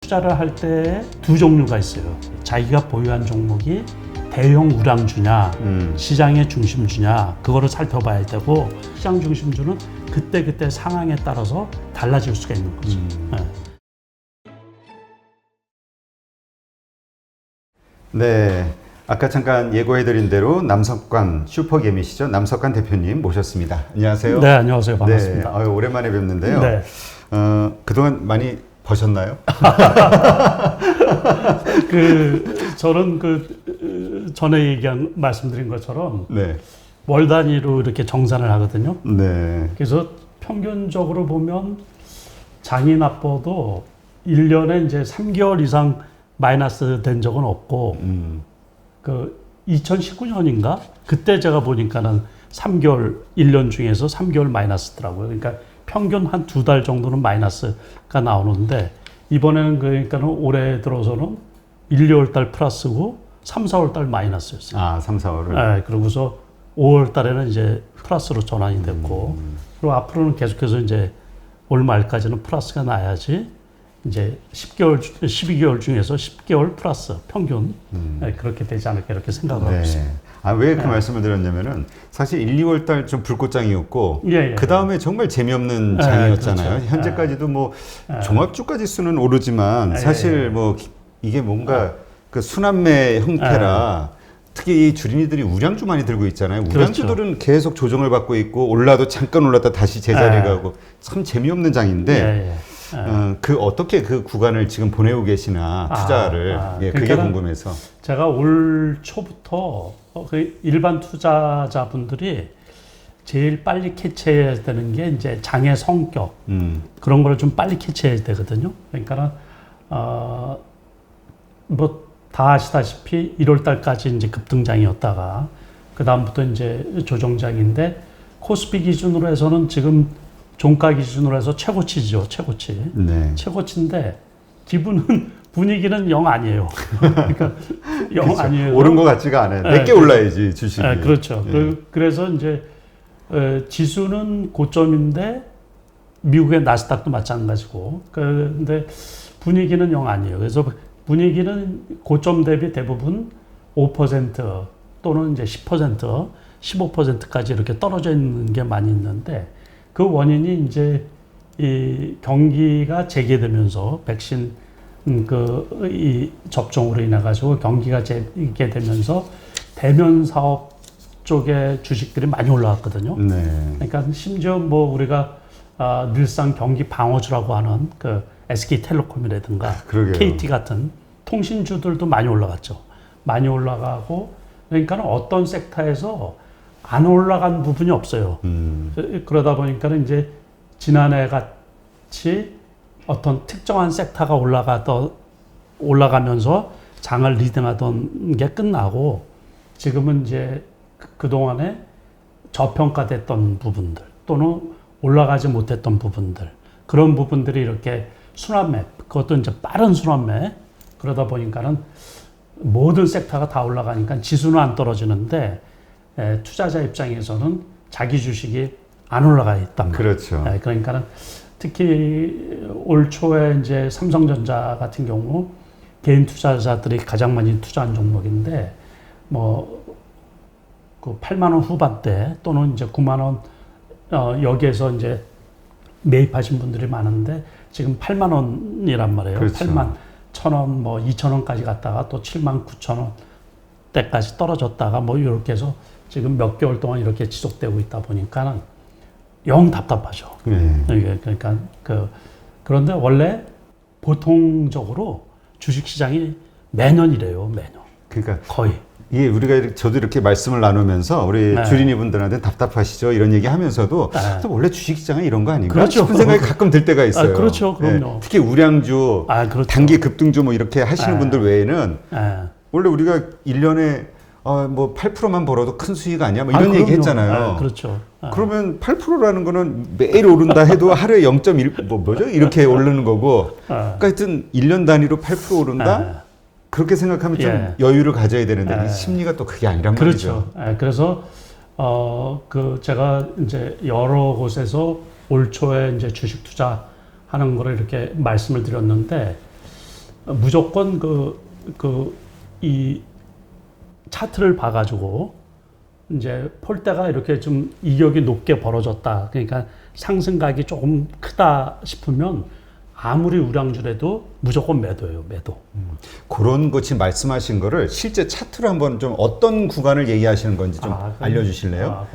투자를 할 때 두 종류가 있어요. 자기가 보유한 종목이 대형 우량주냐, 시장의 중심주냐, 그거를 살펴봐야 되고, 시장 중심주는 그때 상황에 따라서 달라질 수가 있는 거죠. 네, 아까 잠깐 예고해드린 대로 남석관 슈퍼개미시죠. 남석관 대표님 모셨습니다. 안녕하세요. 네, 안녕하세요. 반갑습니다. 네, 오랜만에 뵙는데요. 네. 그동안 많이 버셨나요? 저는 전에 말씀드린 것처럼 네. 월 단위로 이렇게 정산을 하거든요. 네. 그래서 평균적으로 보면 장이 나빠도 1년에 이제 3개월 이상 마이너스 된 적은 없고, 2019년인가? 그때 제가 보니까는 3개월, 1년 중에서 3개월 마이너스더라고요. 그러니까 평균 한 2달 정도는 마이너스가 나오는데, 이번에는 그러니까는 올해 들어서는 1, 2월 달 플러스고 3, 4월 달 마이너스였어요. 아, 3, 4월을? 네, 그러고서 5월 달에는 이제 플러스로 전환이 됐고, 그리고 앞으로는 계속해서 이제 올 말까지는 플러스가 나야지, 이제 12개월 중에서 10개월 플러스 평균, 네, 그렇게 되지 않을까 이렇게 생각을 하고 있습니다. 아, 왜 그 말씀을 드렸냐면은 사실 1, 2월 달 좀 불꽃장이었고 그 다음에 정말 재미없는 장이었잖아요. 그렇죠. 현재까지도 뭐 종합주가 지수는 오르지만 사실 뭐 이게 뭔가 그 순환매 형태라 특히 이 주린이들이 우량주 많이 들고 있잖아요. 우량주들은 그렇죠. 계속 조정을 받고 있고 올라도 잠깐 올랐다 다시 제자리에 가고 참 재미없는 장인데 어떻게 그 구간을 지금 보내고 계시나 투자를 그게 궁금해서 제가 올 초부터 일반 투자자분들이 제일 빨리 캐치해야 되는 게 이제 장의 성격 그런 거를 좀 빨리 캐치해야 되거든요. 그러니까는 뭐 다 아시다시피 1월 달까지 이제 급등장이었다가 그 다음부터 이제 조정장인데 코스피 기준으로 해서는 지금 종가 기준으로 해서 최고치죠, 최고치. 네. 최고치인데 분위기는 영 아니에요. 그러니까 영 그렇죠. 아니에요. 오른 것 같지가 않아요. 내게 올라야지 주식이. 그렇죠. 그래서 이제 지수는 고점인데 미국의 나스닥도 마찬가지고. 근데 분위기는 영 아니에요. 그래서 분위기는 고점 대비 대부분 5% 또는 이제 10%, 15%까지 이렇게 떨어져 있는 게 많이 있는데 그 원인이 이제 이 경기가 재개되면서 백신 이 접종으로 인해 가지고 경기가 재개되면서 대면 사업 쪽의 주식들이 많이 올라왔거든요. 네. 그러니까 심지어 뭐 우리가 늘상 경기 방어주라고 하는 그 SK텔레콤이라든가 KT 같은 통신주들도 많이 올라갔죠. 많이 올라가고 그러니까 어떤 섹터에서 안 올라간 부분이 없어요. 그러다 보니까는 이제 지난해 같이 어떤 특정한 섹터가 올라가면서 장을 리딩하던 게 끝나고 지금은 이제 그동안에 저평가됐던 부분들 또는 올라가지 못했던 부분들 그런 부분들이 이렇게 순환매 그것도 이제 빠른 순환매 그러다 보니까는 모든 섹터가 다 올라가니까 지수는 안 떨어지는데 투자자 입장에서는 자기 주식이 안 올라가 있단 말이에요. 그렇죠. 그러니까는 특히 올 초에 이제 삼성전자 같은 경우 개인 투자자들이 가장 많이 투자한 종목인데 뭐 그 8만 원 후반대 또는 이제 9만 원 여기에서 이제 매입하신 분들이 많은데 지금 8만 원이란 말이에요. 그렇죠. 8만 1,000원 뭐 2,000원까지 갔다가 또 7만 9천 원 때까지 떨어졌다가 뭐 이렇게 해서 지금 몇 개월 동안 이렇게 지속되고 있다 보니까는 영 답답하죠. 그러니까 그런데 원래 보통적으로 주식시장이 매년 이래요. 매년. 그러니까 거의. 이게 우리가 저도 이렇게 말씀을 나누면서 우리 주린이 분들한테 답답하시죠 이런 얘기 하면서도 또 원래 주식시장은 이런 거 아닌가 그렇죠. 싶은 생각이 가끔 들 때가 있어요. 그렇죠. 그럼요. 특히 우량주, 그렇죠. 단기 급등주 뭐 이렇게 하시는 분들 외에는 원래 우리가 1년에 뭐 8%만 벌어도 큰 수익 아니야? 뭐 이런 얘기 했잖아요. 그렇죠. 그러면 8%라는 거는 매일 오른다 해도 하루에 0.1 뭐죠? 이렇게 오르는 거고. 그러니까 하여튼 1년 단위로 8% 오른다? 그렇게 생각하면 좀 여유를 가져야 되는데 심리가 또 그게 아니란 그렇죠. 말이죠. 그래서 제가 이제 여러 곳에서 올 초에 이제 주식 투자하는 거를 이렇게 말씀을 드렸는데 무조건 이 차트를 봐가지고 이제 폴대가 이렇게 좀 이격이 높게 벌어졌다. 그러니까 상승각이 조금 크다 싶으면 아무리 우량주라도 무조건 매도예요, 매도. 그런 거 지금 말씀하신 거를 실제 차트로 한번 좀 어떤 구간을 얘기하시는 건지 좀 알려주실래요?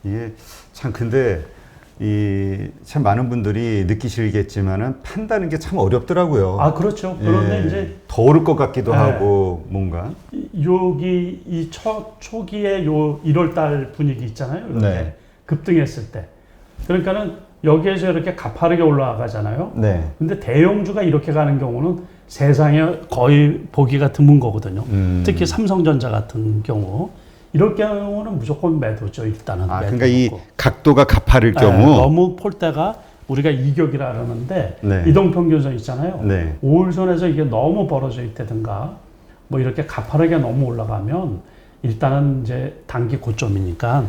이게 참 근데 참 많은 분들이 느끼시겠지만은 판다는 게 참 어렵더라고요. 그렇죠. 그런데 이제 더 오를 것 같기도 하고 뭔가 여기 이 초기에 요 1월달 분위기 있잖아요. 이렇게 급등했을 때. 그러니까는 여기에서 이렇게 가파르게 올라가잖아요. 네. 근데 대형주가 이렇게 가는 경우는 세상에 거의 보기가 드문 거거든요. 특히 삼성전자 같은 경우. 이럴 경우는 무조건 매도죠, 일단은. 그러니까 이 각도가 가파를 경우. 너무 폴대가 우리가 이격이라 그러는데, 이동평균선 있잖아요. 5일선에서 이게 너무 벌어져 있다든가, 뭐 이렇게 가파르게 너무 올라가면, 일단은 이제 단기 고점이니까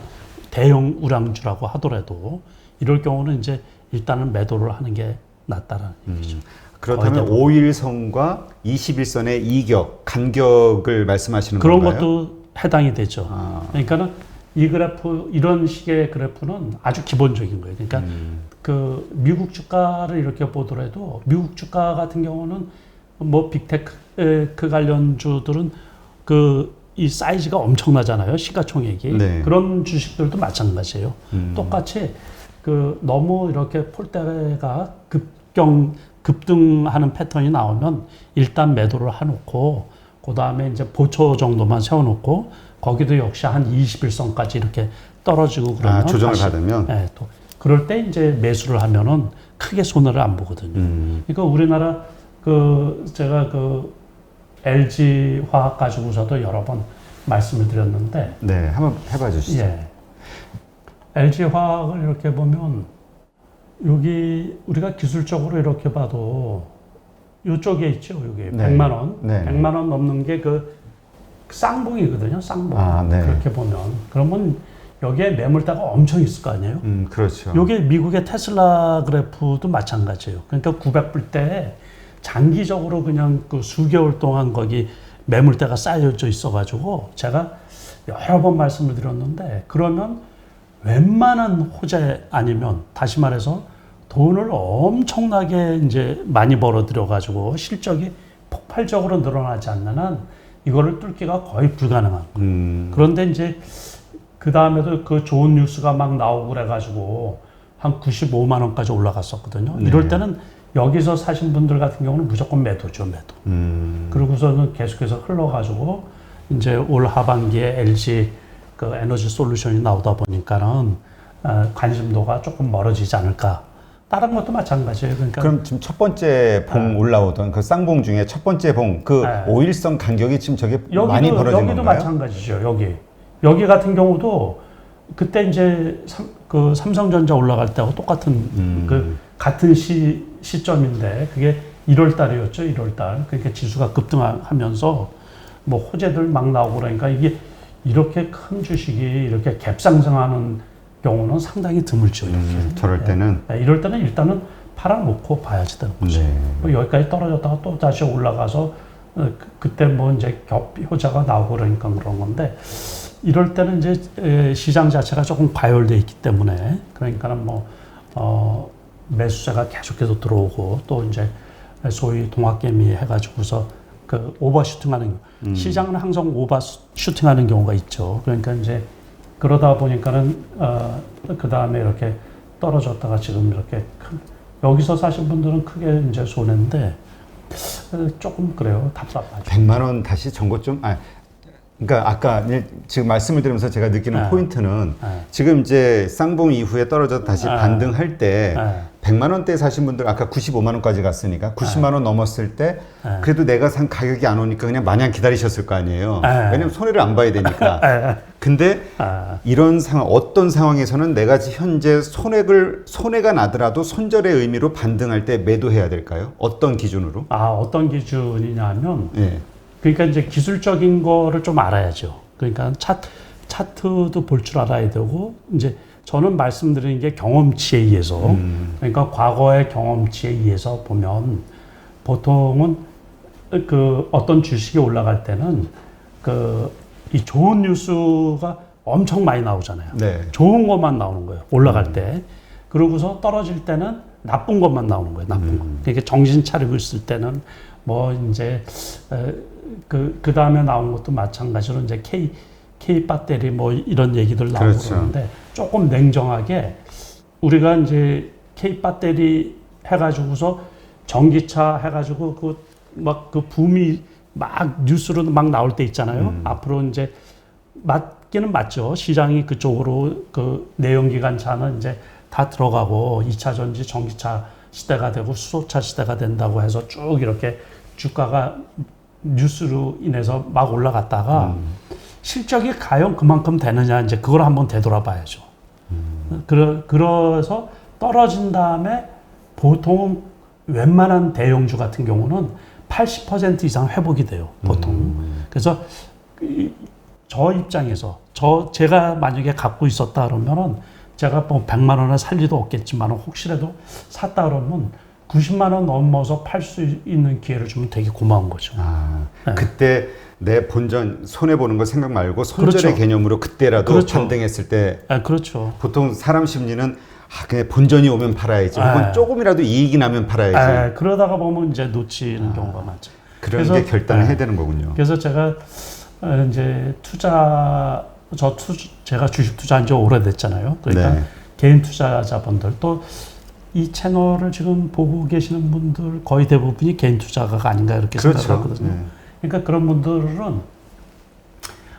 대형 우량주라고 하더라도, 이럴 경우는 이제 일단은 매도를 하는 게 낫다라는 얘기죠. 그렇다면 5일선과 21선의 이격, 간격을 말씀하시는 그런 건가요? 것도 해당이 되죠. 그러니까는 이 그래프, 이런 식의 그래프는 아주 기본적인 거예요. 그러니까 그 미국 주가를 이렇게 보더라도 미국 주가 같은 경우는 뭐 빅테크 관련주들은 이 사이즈가 엄청나잖아요. 시가총액이. 그런 주식들도 마찬가지예요. 똑같이 너무 이렇게 폴대가 급등하는 패턴이 나오면 일단 매도를 해놓고 그 다음에 이제 보초 정도만 세워놓고 거기도 역시 한 21선까지 이렇게 떨어지고 그러면 조정을 받으면 또 그럴 때 이제 매수를 하면은 크게 손해를 안 보거든요. 그러니까 우리나라 제가 LG 화학 가지고서도 여러 번 말씀을 드렸는데 한번 해봐 주시죠. LG 화학을 이렇게 보면 여기 우리가 기술적으로 이렇게 봐도 이쪽에 있죠. 여기 100만 원. 100만 원 넘는 게 쌍봉이거든요. 쌍봉. 그렇게 보면. 그러면 여기에 매물대가 엄청 있을 거 아니에요? 그렇죠. 여기 미국의 테슬라 그래프도 마찬가지예요. 그러니까 900불대에 장기적으로 그냥 수개월 동안 거기 매물대가 쌓여져 있어가지고 제가 여러 번 말씀을 드렸는데 그러면 웬만한 호재 아니면 다시 말해서 돈을 엄청나게 이제 많이 벌어들여 가지고 실적이 폭발적으로 늘어나지 않는 한 이거를 뚫기가 거의 불가능한. 그런데 이제 그 다음에도 좋은 뉴스가 막 나오고 그래가지고 한 95만 원까지 올라갔었거든요. 이럴 때는 여기서 사신 분들 같은 경우는 무조건 매도죠, 매도. 그러고서는 계속해서 흘러가지고 이제 올 하반기에 LG 에너지 솔루션이 나오다 보니까는 관심도가 조금 멀어지지 않을까. 다른 것도 마찬가지예요. 그러니까 그럼 지금 첫 번째 봉 올라오던 그 쌍봉 중에 첫 번째 봉 5일선 간격이 지금 저게 많이 벌어진 여기도 건가요? 마찬가지죠. 여기 같은 경우도 그때 이제 삼성전자 올라갈 때하고 똑같은 같은 시점인데 그게 1월 달이었죠. 1월 달. 그러니까 지수가 급등하면서 뭐 호재들 막 나오고 그러니까 이게 이렇게 큰 주식이 이렇게 갭상승하는 경우는 상당히 드물죠. 이렇게. 저럴 때는 이럴 때는 일단은 팔아놓고 봐야지 되는 거죠. 뭐 여기까지 떨어졌다가 또 다시 올라가서 그때 뭐 이제 효자가 나오고 그러니까 그런 건데 이럴 때는 이제 시장 자체가 조금 과열돼 있기 때문에 그러니까는 뭐 매수세가 계속해서 들어오고 또 이제 소위 동학개미 해가지고서 오버슈팅하는 시장은 항상 오버슈팅하는 경우가 있죠. 그러니까 이제 그러다 보니까는 그 다음에 이렇게 떨어졌다가 지금 이렇게 여기서 사신 분들은 크게 이제 손해인데 조금 그래요. 답답하죠. 100만 원 다시 전고 좀 그러니까 아까 지금 말씀을 드리면서 제가 느끼는 포인트는 지금 이제 쌍봉 이후에 떨어져 다시 반등할 때 100만 원대 사신 분들 아까 95만 원까지 갔으니까 90만 원 넘었을 때 그래도 내가 산 가격이 안 오니까 그냥 마냥 기다리셨을 거 아니에요. 왜냐면 손해를 안 봐야 되니까. 근데 이런 상황 어떤 상황에서는 내가 현재 손해가 나더라도 손절의 의미로 반등할 때 매도해야 될까요? 어떤 기준으로? 어떤 기준이냐면 그러니까 이제 기술적인 거를 좀 알아야죠. 그러니까 차트도 볼 줄 알아야 되고 이제 저는 말씀드리는 게 경험치에 의해서 그러니까 과거의 경험치에 의해서 보면 보통은 그 어떤 주식이 올라갈 때는 이 좋은 뉴스가 엄청 많이 나오잖아요. 네. 좋은 것만 나오는 거예요. 올라갈 때. 그러고서 떨어질 때는 나쁜 것만 나오는 거예요. 나쁜 것. 그러니까 정신 차리고 있을 때는 뭐 이제 그 다음에 나온 것도 마찬가지로 이제 K 배터리 뭐 이런 얘기들 나오고 그렇죠. 그러는데 조금 냉정하게 우리가 이제 K 배터리 해가지고서 전기차 해가지고 그 붐이 막 뉴스로 막 나올 때 있잖아요. 앞으로 이제 맞기는 맞죠. 시장이 그쪽으로 그 내연기관 차는 이제 다 들어가고 2차 전지 전기차 시대가 되고 수소차 시대가 된다고 해서 쭉 이렇게 주가가 뉴스로 인해서 막 올라갔다가 실적이 과연 그만큼 되느냐 이제 그걸 한번 되돌아봐야죠. 그래서 떨어진 다음에 보통 웬만한 대형주 같은 경우는 80% 이상 회복이 돼요. 보통. 그래서 저 입장에서 제가 만약에 갖고 있었다 그러면은 제가 뭐 100만 원에 살 리도 없겠지만 혹시라도 샀다 그러면 90만 원 넘어서 팔 수 있는 기회를 주면 되게 고마운 거죠. 네. 그때 내 본전 손해 보는 거 생각 말고 손절의 그렇죠. 개념으로 그때라도 그렇죠. 반등했을 때 그렇죠. 보통 사람 심리는 그냥 본전이 오면 팔아야지. 혹은 조금이라도 이익이 나면 팔아야지. 그러다가 보면 이제 놓치는 경우가 많죠. 그런 게 결단을 해야 되는 거군요. 그래서 제가 이제 제가 주식 투자한 지 오래됐잖아요. 그러니까 네. 개인 투자자분들 또 이 채널을 지금 보고 계시는 분들 거의 대부분이 개인 투자가가 아닌가 이렇게 그렇죠. 생각하거든요. 네. 그러니까 그런 분들은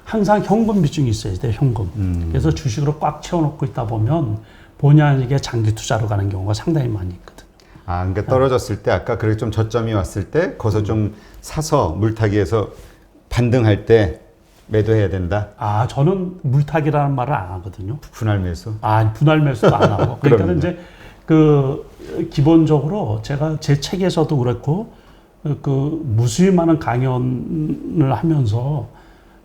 항상 현금 비중이 있어야 돼요. 현금. 그래서 주식으로 꽉 채워놓고 있다 보면 본의 아니게 장기 투자로 가는 경우가 상당히 많이 있거든요. 그러니까 떨어졌을 때 아까 그렇게 좀 저점이 왔을 때 거기서 좀 사서 물타기해서 반등할 때 매도해야 된다. 저는 물타기라는 말을 안 하거든요. 분할 매수. 분할 매수도 안 하고. 그러니까 이제 기본적으로 제가 제 책에서도 그랬고 무수히 많은 강연을 하면서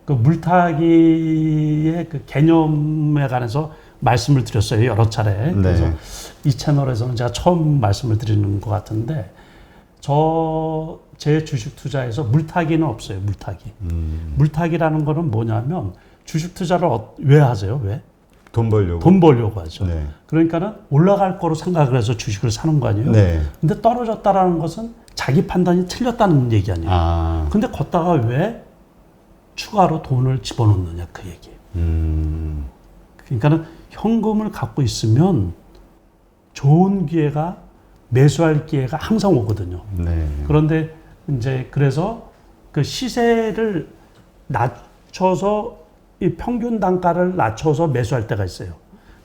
물타기의 개념에 관해서 말씀을 드렸어요. 여러 차례. 네. 그래서 이 채널에서는 제가 처음 말씀을 드리는 것 같은데 제 주식 투자에서 물타기는 없어요. 물타기. 물타기라는 거는 뭐냐면 주식 투자를 왜 하세요? 왜? 돈 벌려고. 돈 벌려고 하죠. 네. 그러니까는 올라갈 거로 생각을 해서 주식을 사는 거 아니에요? 네. 근데 떨어졌다라는 것은 자기 판단이 틀렸다는 얘기 아니에요? 근데 걷다가 왜 추가로 돈을 집어넣느냐 그 얘기예요. 그러니까는 현금을 갖고 있으면 좋은 기회가 매수할 기회가 항상 오거든요. 네. 그런데 이제 그래서 그 시세를 낮춰서 이 평균 단가를 낮춰서 매수할 때가 있어요.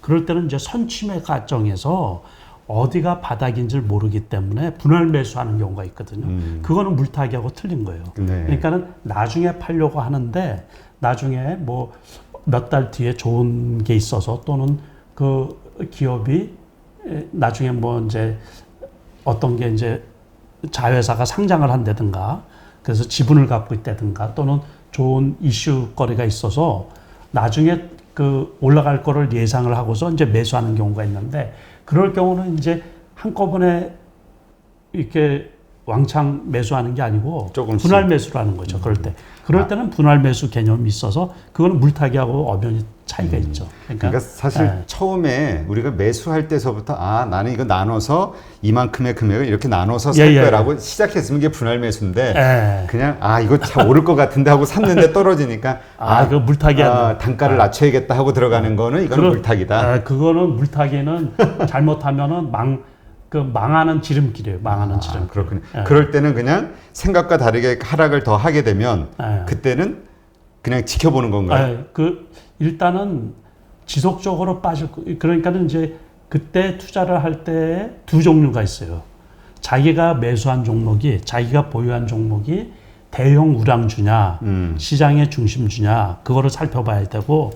그럴 때는 이제 선취매 과정에서 어디가 바닥인지를 모르기 때문에 분할 매수하는 경우가 있거든요. 그거는 물타기하고 틀린 거예요. 네. 그러니까는 나중에 팔려고 하는데 나중에 뭐 몇 달 뒤에 좋은 게 있어서 또는 그 기업이 나중에 뭐 이제 어떤 게 이제 자회사가 상장을 한다든가 그래서 지분을 갖고 있다든가 또는 좋은 이슈거리가 있어서 나중에 올라갈 거를 예상을 하고서 이제 매수하는 경우가 있는데 그럴 경우는 이제 한꺼번에 이렇게 왕창 매수하는 게 아니고 조금씩. 분할 매수를 하는 거죠. 그럴 때는 분할 매수 개념이 있어서 그거는 물타기하고 엄연히 차이가 있죠. 그러니까 사실 처음에 우리가 매수할 때서부터 나는 이거 나눠서 이만큼의 금액을 이렇게 나눠서 살 거라고 시작했으면 이게 분할 매수인데 그냥 이거 참 오를 것 같은데 하고 샀는데 떨어지니까 그거 물타기 단가를 낮춰야겠다 하고 들어가는 거는 이거는 물타기다. 그거는 물타기는 잘못하면은 망하는 지름길이에요. 망하는 지름길. 그렇군요. 그럴 때는 그냥 생각과 다르게 하락을 더 하게 되면 그때는 그냥 지켜보는 건가요? 일단은 지속적으로 그러니까는 이제 그때 투자를 할 때 두 종류가 있어요. 자기가 매수한 종목이 자기가 보유한 종목이 대형 우량주냐 시장의 중심주냐 그거를 살펴봐야 되고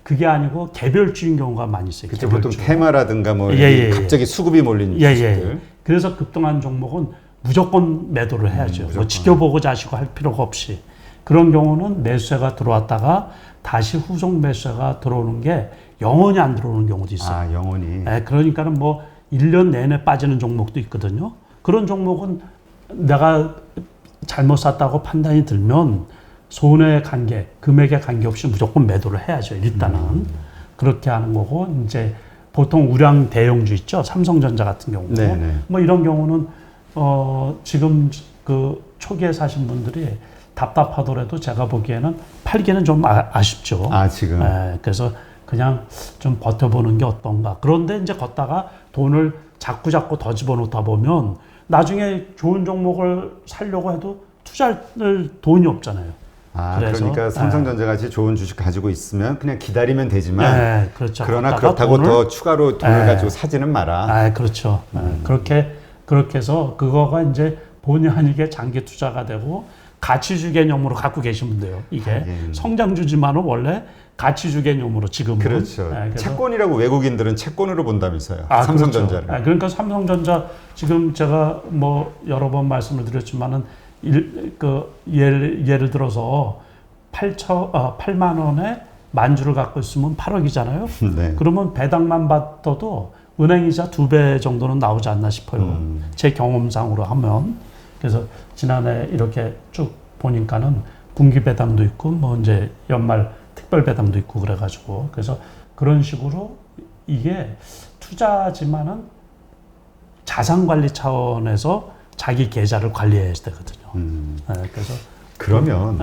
그게 아니고 개별주인 경우가 많이 있어요. 그쵸, 보통 테마라든가 뭐 갑자기 수급이 몰린 주식들. 그래서 급등한 종목은 무조건 매도를 해야죠. 무조건. 뭐 지켜보고 자시고 할 필요가 없이. 그런 경우는 매수세가 들어왔다가 다시 후속 매수세가 들어오는 게 영원히 안 들어오는 경우도 있어요. 영원히. 그러니까는 뭐 1년 내내 빠지는 종목도 있거든요. 그런 종목은 내가 잘못 샀다고 판단이 들면 손해 관계, 금액에 관계없이 무조건 매도를 해야죠. 일단은 그렇게 하는 거고 이제 보통 우량 대형주 있죠. 삼성전자 같은 경우 네네. 뭐 이런 경우는 지금 그 초기에 사신 분들이 답답하더라도 제가 보기에는 팔기는 좀 아쉽죠. 아, 지금. 그래서 그냥 좀 버텨보는 게 어떤가. 그런데 이제 걷다가 돈을 자꾸 더 집어넣다 보면 나중에 좋은 종목을 사려고 해도 투자할 돈이 없잖아요. 아, 그래서, 그러니까 삼성전자 같이 좋은 주식 가지고 있으면 그냥 기다리면 되지만 그렇죠. 그러나 그렇다고 더 추가로 돈을 가지고 사지는 마라. 그렇죠. 그렇게 해서 그거가 이제 본의 아니게 장기 투자가 되고 가치주 개념으로 갖고 계시면 돼요. 이게 성장주지만은 원래 가치주 개념으로 지금은. 그렇죠. 채권이라고 외국인들은 채권으로 본다면서요. 그렇죠. 삼성전자를. 그러니까 삼성전자 지금 제가 뭐 여러 번 말씀을 드렸지만은 예를 들어서 8만 원에 만주를 갖고 있으면 8억이잖아요. 네. 그러면 배당만 받아도 은행이자 2배 정도는 나오지 않나 싶어요. 제 경험상으로 하면. 그래서 지난해 이렇게 쭉 보니까는 분기 배당도 있고 뭐 이제 연말 특별 배당도 있고 그래가지고 그래서 그런 식으로 이게 투자지만은 자산 관리 차원에서 자기 계좌를 관리해야 되거든요. 그래서 그러면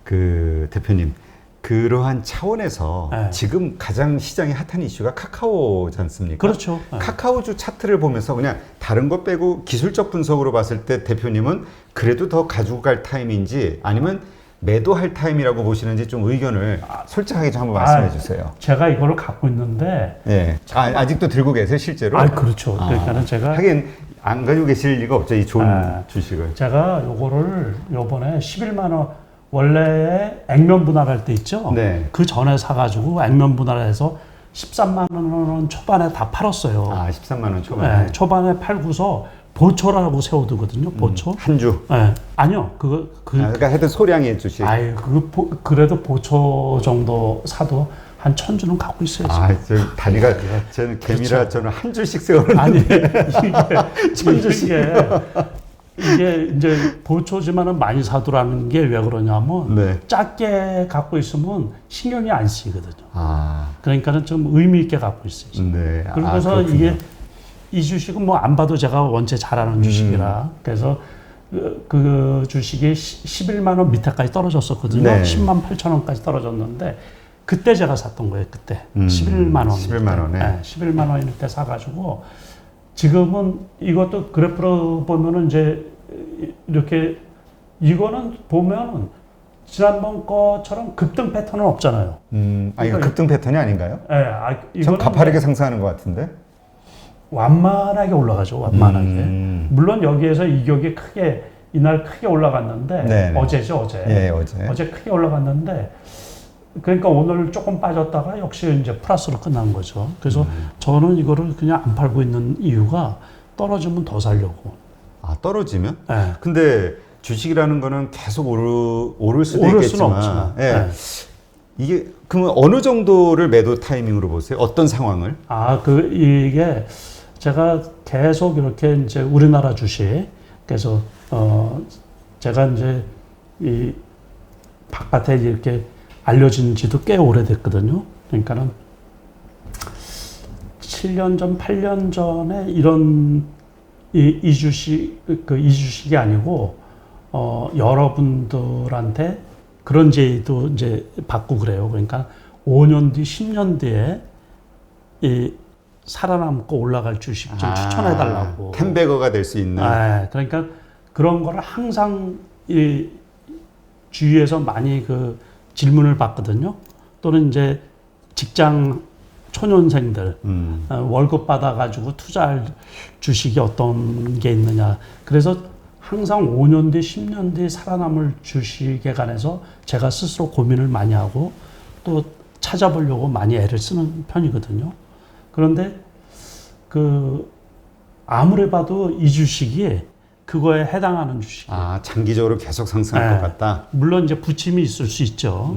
그 대표님 그러한 차원에서 지금 가장 시장이 핫한 이슈가 카카오지 않습니까? 그렇죠. 카카오주 차트를 보면서 그냥 다른 것 빼고 기술적 분석으로 봤을 때 대표님은 그래도 더 가지고 갈 타임인지 아니면 매도할 타임이라고 보시는지 좀 의견을 솔직하게 좀 한번 말씀해 주세요. 제가 이거를 갖고 있는데 아직도 들고 계세요 실제로? 그렇죠. 그러니까는 제가 하긴 안 가지고 계실 리가 없죠 이 좋은 주식을. 제가 요거를 요번에 11만 원 원래 액면 분할할 때 있죠. 네. 그 전에 사가지고 액면 분할해서 13만 원 초반에 다 팔았어요. 13만 원 초반에. 초반에 팔고서 보초라고 세워두거든요. 보초. 한 주. 아니요. 그러니까 하여튼 소량의 주식. 그래도 보초 정도 사도 한 1,000주는 갖고 있어요. 저 다리가 저는 개미라 그렇죠. 저는 한 주씩 세우는. 아니 이게 이제 보초지만은 많이 사두라는 게 왜 그러냐면 작게 갖고 있으면 신경이 안 쓰이거든요. 그러니까는 좀 의미 있게 갖고 있어요. 그래서 이게 이 주식은 뭐 안 봐도 제가 원체 잘하는 주식이라 그래서 그 주식이 11만 원 밑에까지 떨어졌었거든요. 10만 8천 원까지 떨어졌는데 그때 제가 샀던 거예요. 그때 11만 원. 11만 원에. 11만 원일 때 사가지고 지금은 이것도 그래프로 보면은 이제 이렇게 이거는 보면 지난번 것처럼 급등 패턴은 없잖아요. 이거 급등 패턴이 아닌가요? 이거는 가파르게 상승하는 것 같은데. 완만하게 올라가죠. 완만하게. 물론 여기에서 이격이 이날 크게 올라갔는데 어제죠, 어제. 어제 크게 올라갔는데 그러니까 오늘 조금 빠졌다가 역시 이제 플러스로 끝난 거죠. 그래서 저는 이거를 그냥 안 팔고 있는 이유가 떨어지면 더 살려고. 떨어지면? 근데 주식이라는 거는 계속 오를 수도 있겠지만. 이게 그러면 어느 정도를 매도 타이밍으로 보세요? 어떤 상황을? 이게 제가 계속 이렇게 이제 우리나라 주식 그래서 제가 이제 이 바깥에 이렇게 알려진 지도 꽤 오래됐거든요. 그러니까는 7년 전, 8년 전에 이런 이 주식이 아니고 여러분들한테 그런 제의도 이제 받고 그래요. 그러니까 5년 뒤, 10년 뒤에 이 살아남고 올라갈 주식 좀 추천해달라고. 텐베거가 될 수 있는. 그러니까 그런 거를 항상 이 주위에서 많이 그 질문을 받거든요. 또는 이제 직장 초년생들 월급 받아가지고 투자할 주식이 어떤 게 있느냐. 그래서 항상 5년 뒤, 10년 뒤 살아남을 주식에 관해서 제가 스스로 고민을 많이 하고 또 찾아보려고 많이 애를 쓰는 편이거든요. 그런데 아무리 봐도 이 주식이 그거에 해당하는 주식이에요. 장기적으로 계속 상승할 것 같다. 물론 이제 부침이 있을 수 있죠.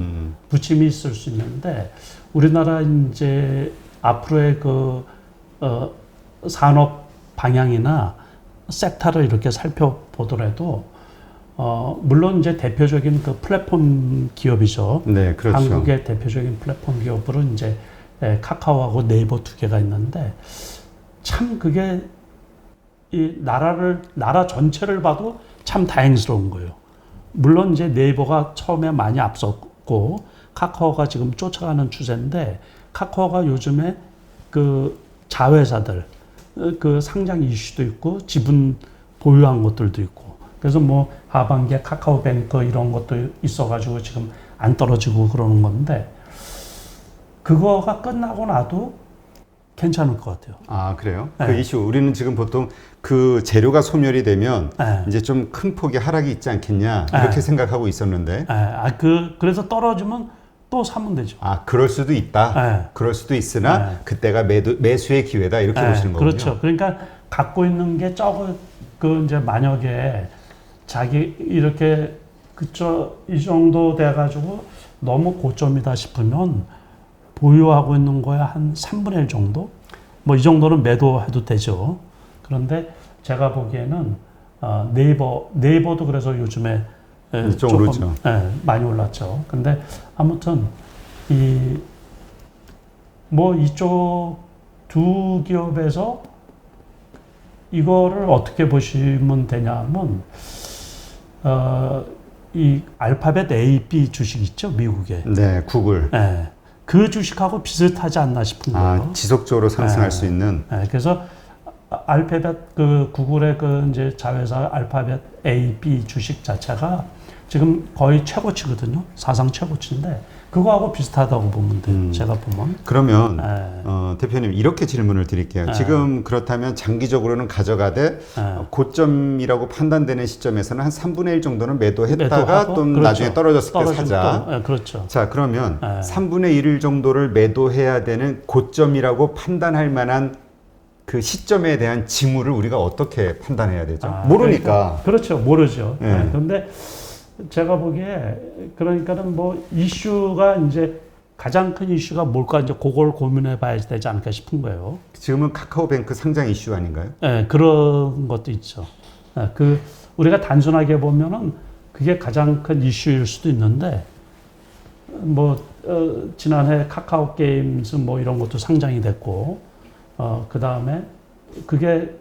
부침이 있을 수 있는데 우리나라 이제 앞으로의 산업 방향이나 섹터를 이렇게 살펴보면 보더라도 물론 이제 대표적인 그 플랫폼 기업이죠. 네, 그렇죠. 한국의 대표적인 플랫폼 기업으로 이제 카카오하고 네이버 두 개가 있는데 참 그게 이 나라 전체를 봐도 참 다행스러운 거예요. 물론 이제 네이버가 처음에 많이 앞섰고 카카오가 지금 쫓아가는 추세인데 카카오가 요즘에 그 자회사들 그 상장 이슈도 있고 지분 보유한 것들도 있고 그래서 뭐 하반기에 카카오뱅크 이런 것도 있어가지고 지금 안 떨어지고 그러는 건데 그거가 끝나고 나도 괜찮을 것 같아요. 아, 그래요? 네. 그 이슈 우리는 지금 보통 그 재료가 소멸이 되면 네. 이제 좀 큰 폭의 하락이 있지 않겠냐 이렇게 네. 생각하고 있었는데 그래서 떨어지면 또 사면 되죠. 아, 그럴 수도 있다. 네. 그럴 수도 있으나 네. 그때가 매수의 기회다 이렇게 보시는 거군요. 그렇죠. 그러니까 갖고 있는 게 그 이제 만약에 자기 이렇게 이 정도 돼가지고 너무 고점이다 싶으면 보유하고 있는 거에 한 3분의 1 정도? 뭐 이 정도는 매도해도 되죠. 그런데 제가 보기에는 네이버도 그래서 요즘에 좀 오르죠. 많이 올랐죠. 근데 아무튼 뭐 이쪽 두 기업에서 이거를 어떻게 보시면 되냐면 이 알파벳 A, B 주식 있죠, 미국에. 네, 구글. 그 주식하고 비슷하지 않나 싶은 거예요. 지속적으로 상승할 수 있는. 그래서 알파벳 그 구글의 그 이제 자회사 알파벳 A, B 주식 자체가 지금 거의 최고치거든요. 사상 최고치인데 그거하고 비슷하다고 보면 돼요. 제가 보면. 그러면 대표님 이렇게 질문을 드릴게요. 지금 그렇다면 장기적으로는 가져가되 고점이라고 판단되는 시점에서는 한 3분의 1 정도는 매도했다가 또 그렇죠. 나중에 떨어졌을 때 사자. 그렇죠. 자, 그러면 3분의 1 정도를 매도해야 되는 고점이라고 판단할 만한 그 시점에 대한 징후를 우리가 어떻게 판단해야 되죠? 모르니까. 그렇죠. 모르죠. 네. 그런데 제가 보기에 그러니까는 뭐 이슈가 이제 가장 큰 이슈가 뭘까 이제 그걸 고민해 봐야 되지 않을까 싶은 거예요. 지금은 카카오뱅크 상장 이슈 아닌가요? 네, 그런 것도 있죠. 그 우리가 단순하게 보면은 그게 가장 큰 이슈일 수도 있는데 뭐 지난해 카카오 게임즈 뭐 이런 것도 상장이 됐고 그 다음에 그게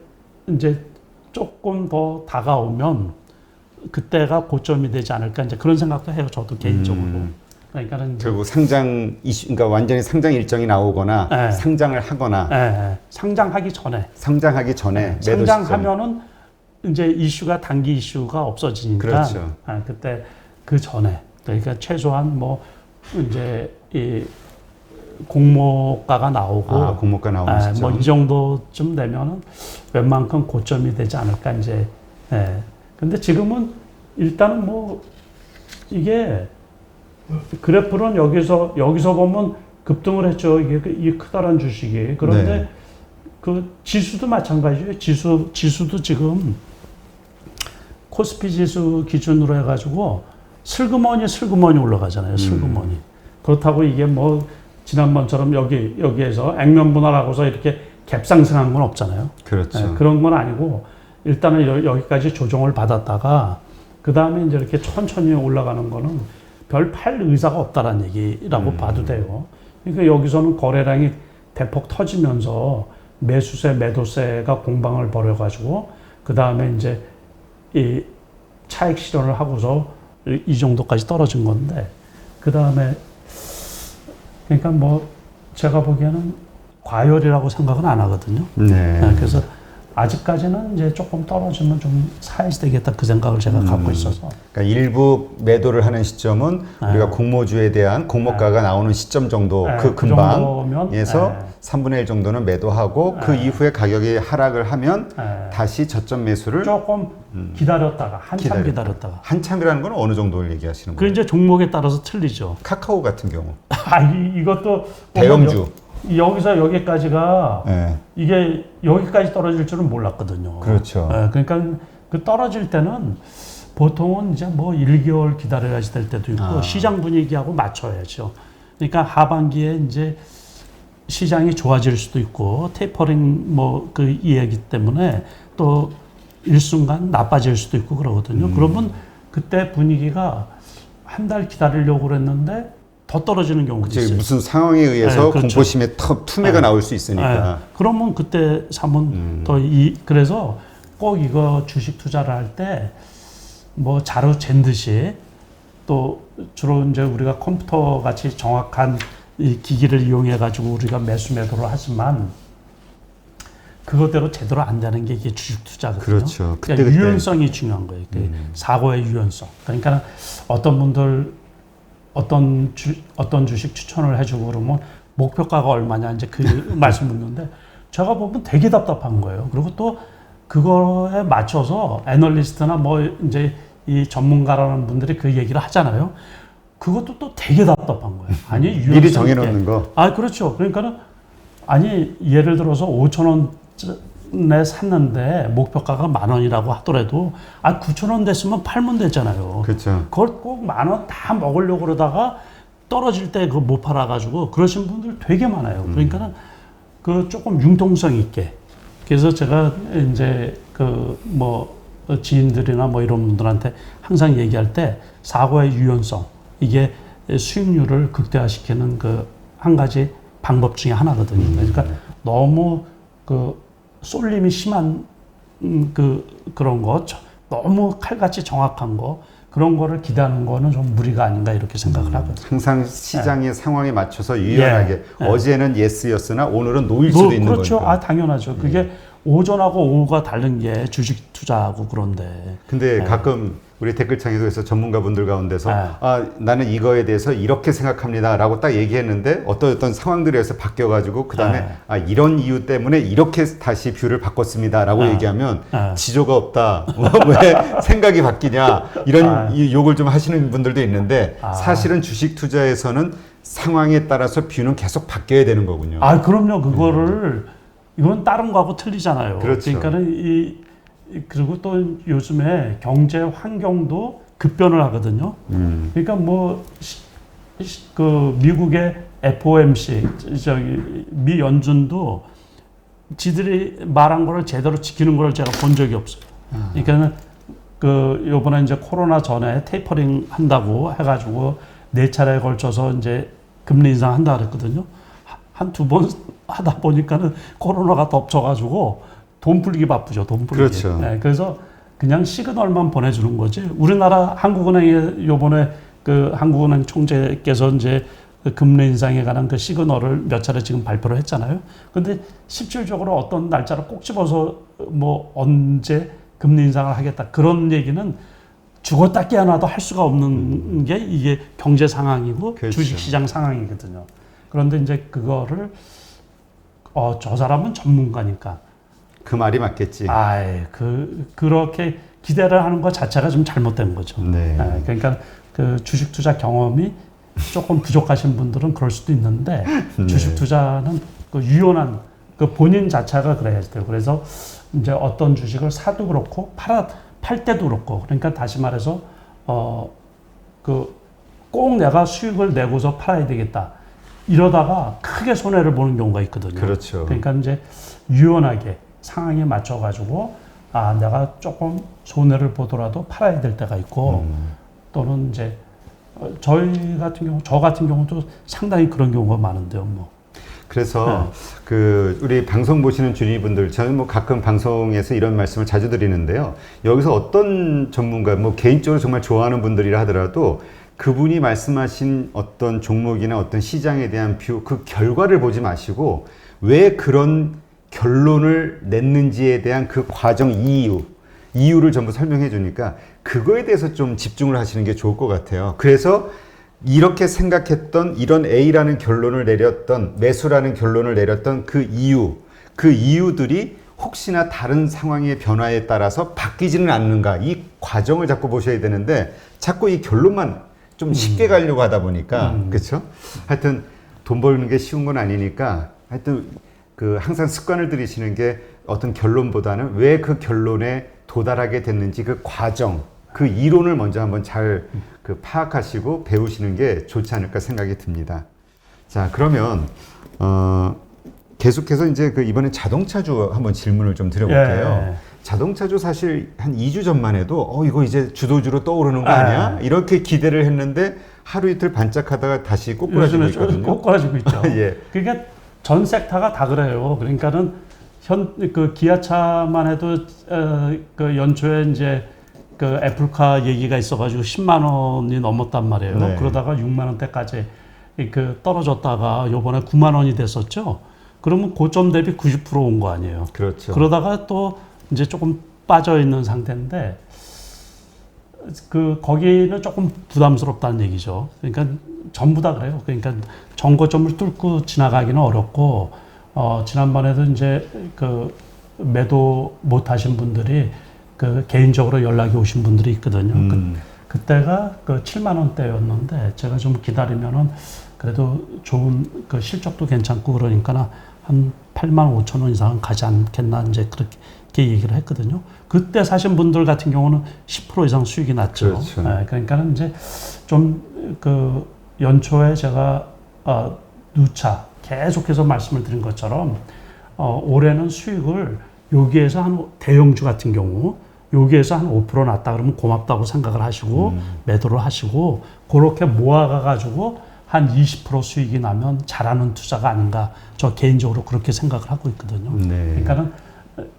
이제 조금 더 다가오면 그때가 고점이 되지 않을까 이제 그런 생각도 해요. 저도 개인적으로. 그러니까는 결국 상장 이슈, 그러니까 완전히 상장 일정이 나오거나 상장을 하거나 상장하기 전에 매도 상장하면은 이제 이슈가 단기 이슈가 없어지니까 그렇죠. 그때 그 전에 그러니까 최소한 뭐 이제 이 공모가가 나오고 공모가 나오는 시점. 뭐 이 정도쯤 되면은 웬만큼 고점이 되지 않을까 이제. 근데 지금은 일단은 뭐 이게 그래프는 여기서 보면 급등을 했죠. 이게 크다란 주식이. 그런데 그 지수도 마찬가지예요. 지수도 지금 코스피 지수 기준으로 해가지고 슬그머니 올라가잖아요. 슬그머니. 그렇다고 이게 뭐 지난번처럼 여기에서 액면 분할하고서 이렇게 갭 상승한 건 없잖아요. 그렇죠. 그런 건 아니고 일단은 여기까지 조정을 받았다가 그 다음에 이제 이렇게 천천히 올라가는 거는 별 팔 의사가 없다라는 얘기라고 봐도 돼요. 그러니까 여기서는 거래량이 대폭 터지면서 매수세, 매도세가 공방을 벌여가지고 그 다음에 이제 이 차익 실현을 하고서 이 정도까지 떨어진 건데 그 다음에 그러니까 뭐 제가 보기에는 과열이라고 생각은 안 하거든요. 그래서 아직까지는 이제 조금 떨어지면 좀 사야지 되겠다 그 생각을 제가 갖고 있어서. 그러니까 일부 매도를 하는 시점은 우리가 공모주에 대한 공모가가 나오는 시점 정도 그 근방에서 3분의 1 정도는 매도하고 그 이후에 가격이 하락을 하면 다시 저점 매수를 조금 기다렸다가 한참 기다렸다가. 한참이라는 건 어느 정도를 얘기하시는 거예요? 그 이제 종목에 따라서 틀리죠. 카카오 같은 경우. 이것도 대형주. 여기서 여기까지가 이게 여기까지 떨어질 줄은 몰랐거든요. 그렇죠. 그러니까 그 떨어질 때는 보통은 이제 뭐 1개월 기다려야지 될 때도 있고 시장 분위기하고 맞춰야죠. 그러니까 하반기에 이제 시장이 좋아질 수도 있고 테이퍼링 뭐 그 이야기 때문에 또 일순간 나빠질 수도 있고 그러거든요. 그러면 그때 분위기가 한 달 기다리려고 그랬는데 더 떨어지는 경우도 있어요. 무슨 상황에 의해서 네, 그렇죠. 공포심의 투매가 나올 수 있으니까. 네. 그러면 그때 사면 그래서 꼭 이거 주식 투자를 할 때 뭐 자루 잰 듯이 또 주로 이제 우리가 컴퓨터 같이 정확한 이 기기를 이용해 가지고 우리가 매수 매도를 하지만 그것대로 제대로 안 되는 게 이게 주식 투자거든요. 그렇죠. 그러니까 유연성이 중요한 거예요. 사고의 유연성. 그러니까 어떤 분들 어떤 주식 추천을 해주고 그러면 목표가가 얼마냐 이제 그 말씀 묻는데 제가 보면 되게 답답한 거예요. 그리고 또 그거에 맞춰서 애널리스트나 뭐 이제 이 전문가라는 분들이 그 얘기를 하잖아요. 그것도 또 되게 답답한 거예요. 아니 유연성 미리 정해놓는 거. 아 그렇죠. 그러니까는 아니 예를 들어서 5,000원에 샀는데 목표가가 10,000원이라고 하더라도 9,000원 됐으면 팔면 되잖아요. 그렇죠. 그걸 꼭 10,000원 다 먹으려고 그러다가 떨어질 때 그거 못 팔아가지고 그러신 분들 되게 많아요. 그러니까는 그 조금 융통성 있게. 그래서 제가 이제 그 뭐 지인들이나 뭐 이런 분들한테 항상 얘기할 때 사고의 유연성 이게 수익률을 극대화시키는 그 한 가지 방법 중에 하나거든요. 그러니까 너무 그 쏠림이 심한 그런 거 너무 칼같이 정확한 거 그런 거를 기대하는 거는 좀 무리가 아닌가 이렇게 생각을 하거든요. 항상 시장의 상황에 맞춰서 유연하게 어제는 예스였으나 오늘은 노일 수도 있는 그렇죠. 거니까. 당연하죠. 그게 오전하고 오후가 다른 게 주식 투자하고 그런데. 근데 가끔 우리 댓글창에서 전문가분들 가운데서 나는 이거에 대해서 이렇게 생각합니다라고 딱 얘기했는데 어떤 상황들에서 바뀌어가지고 그 다음에 이런 이유 때문에 이렇게 다시 뷰를 바꿨습니다라고 얘기하면 지조가 없다. 왜 생각이 바뀌냐 이런 욕을 좀 하시는 분들도 있는데 사실은 주식 투자에서는 상황에 따라서 뷰는 계속 바뀌어야 되는 거군요. 그럼요. 그거를 이건 다른 거하고 틀리잖아요. 그렇죠. 그러니까는 그리고 또 요즘에 경제 환경도 급변을 하거든요. 그러니까 뭐 그 미국의 FOMC 미 연준도 지들이 말한 거를 제대로 지키는 걸 제가 본 적이 없어요. 그러니까는 그 요번에 이제 코로나 전에 테이퍼링 한다고 해가지고 4차례에 걸쳐서 이제 금리 인상한다 그랬거든요. 한 2번 하다 보니까는 코로나가 덮쳐가지고 돈 풀기 바쁘죠. 돈 풀기. 그렇죠. 네, 그래서 그냥 시그널만 보내주는 거지. 우리나라 한국은행에 요번에 그 한국은행 총재께서 이제 그 금리 인상에 관한 그 시그널을 몇 차례 지금 발표를 했잖아요. 근데 실질적으로 어떤 날짜를 꼭 집어서 뭐 언제 금리 인상을 하겠다 그런 얘기는 죽었다 깨어나도 할 수가 없는 게 이게 경제 상황이고 그렇죠. 주식시장 상황이거든요. 그런데 이제 그거를 저 사람은 전문가니까 그 말이 맞겠지. 그렇게 기대를 하는 것 자체가 좀 잘못된 거죠. 네. 그러니까 그 주식 투자 경험이 조금 부족하신 분들은 그럴 수도 있는데 주식 투자는 그 유연한 그 본인 자체가 그래야 돼요. 그래서 이제 어떤 주식을 사도 그렇고 팔 때도 그렇고 그러니까 다시 말해서 꼭 내가 수익을 내고서 팔아야 되겠다. 이러다가 크게 손해를 보는 경우가 있거든요. 그렇죠. 그러니까 이제 유연하게 상황에 맞춰가지고 내가 조금 손해를 보더라도 팔아야 될 때가 있고 또는 이제 저 같은 경우도 상당히 그런 경우가 많은데요. 뭐. 그래서 그 우리 방송 보시는 주인분들 저는 뭐 가끔 방송에서 이런 말씀을 자주 드리는데요. 여기서 어떤 전문가 뭐 개인적으로 정말 좋아하는 분들이라 하더라도 그분이 말씀하신 어떤 종목이나 어떤 시장에 대한 뷰, 그 결과를 보지 마시고 왜 그런 결론을 냈는지에 대한 그 과정 이유를 전부 설명해 주니까 그거에 대해서 좀 집중을 하시는 게 좋을 것 같아요. 그래서 이렇게 생각했던 이런 A라는 결론을 내렸던 매수라는 결론을 내렸던 그 이유들이 혹시나 다른 상황의 변화에 따라서 바뀌지는 않는가 이 과정을 자꾸 보셔야 되는데 자꾸 이 결론만 좀 쉽게 가려고 하다 보니까 그렇죠? 하여튼 돈 버는 게 쉬운 건 아니니까 하여튼 그 항상 습관을 들이시는 게 어떤 결론보다는 왜 그 결론에 도달하게 됐는지 그 과정, 그 이론을 먼저 한번 잘 그 파악하시고 배우시는 게 좋지 않을까 생각이 듭니다. 자, 그러면 계속해서 이제 그 이번에 자동차주 한번 질문을 좀 드려볼게요. 자동차주 사실 한 2주 전만 해도 이거 이제 주도주로 떠오르는 거 네. 아니야? 이렇게 기대를 했는데 하루 이틀 반짝하다가 다시 꼬꾸라지고 요즘에 있거든요. 꼬꾸라지고 있죠. 예. 그러니까 전 섹터가 다 그래요. 그러니까는 그 기아차만 해도 그 연초에 이제 그 애플카 얘기가 있어가지고 10만 원이 넘었단 말이에요. 네. 그러다가 6만 원대까지 그 떨어졌다가 요번에 9만 원이 됐었죠. 그러면 고점 대비 90% 온 거 아니에요. 그렇죠. 그러다가 또 이제 조금 빠져 있는 상태인데 그 거기는 조금 부담스럽다는 얘기죠. 그러니까 전부 다 그래요. 그러니까 정고점을 뚫고 지나가기는 어렵고 지난번에도 이제 그 매도 못 하신 분들이 그 개인적으로 연락이 오신 분들이 있거든요. 그때가 그 7만 원대였는데 제가 좀 기다리면은 그래도 좋은 그 실적도 괜찮고 그러니까 한 8만 5천 원 이상은 가지 않겠나 이제 그렇게 얘기를 했거든요. 그때 사신 분들 같은 경우는 10% 이상 수익이 났죠. 그렇죠. 네, 그러니까는 이제 좀 그 연초에 제가 누차 계속해서 말씀을 드린 것처럼 올해는 수익을 여기에서 한 대형주 같은 경우 여기에서 한 5% 났다 그러면 고맙다고 생각을 하시고 매도를 하시고 그렇게 모아가 가지고 한 20% 수익이 나면 잘하는 투자가 아닌가 저 개인적으로 그렇게 생각을 하고 있거든요. 네. 그러니까는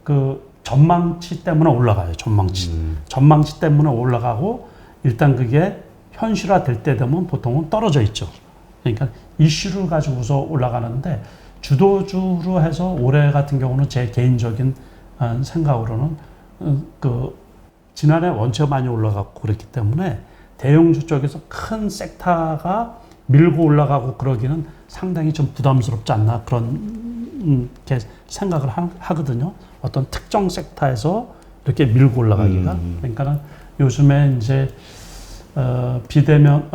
그 전망치 때문에 올라가요. 전망치 때문에 올라가고 일단 그게 현실화 될 때 되면 보통은 떨어져 있죠. 그러니까 이슈를 가지고서 올라가는데 주도주로 해서 올해 같은 경우는 제 개인적인 생각으로는 그 지난해 원체가 많이 올라갔고 그랬기 때문에 대형주 쪽에서 큰 섹터가 밀고 올라가고 그러기는 상당히 좀 부담스럽지 않나 그런 생각을 하거든요. 어떤 특정 섹터에서 이렇게 밀고 올라가기가. 그러니까는 요즘에 이제 비대면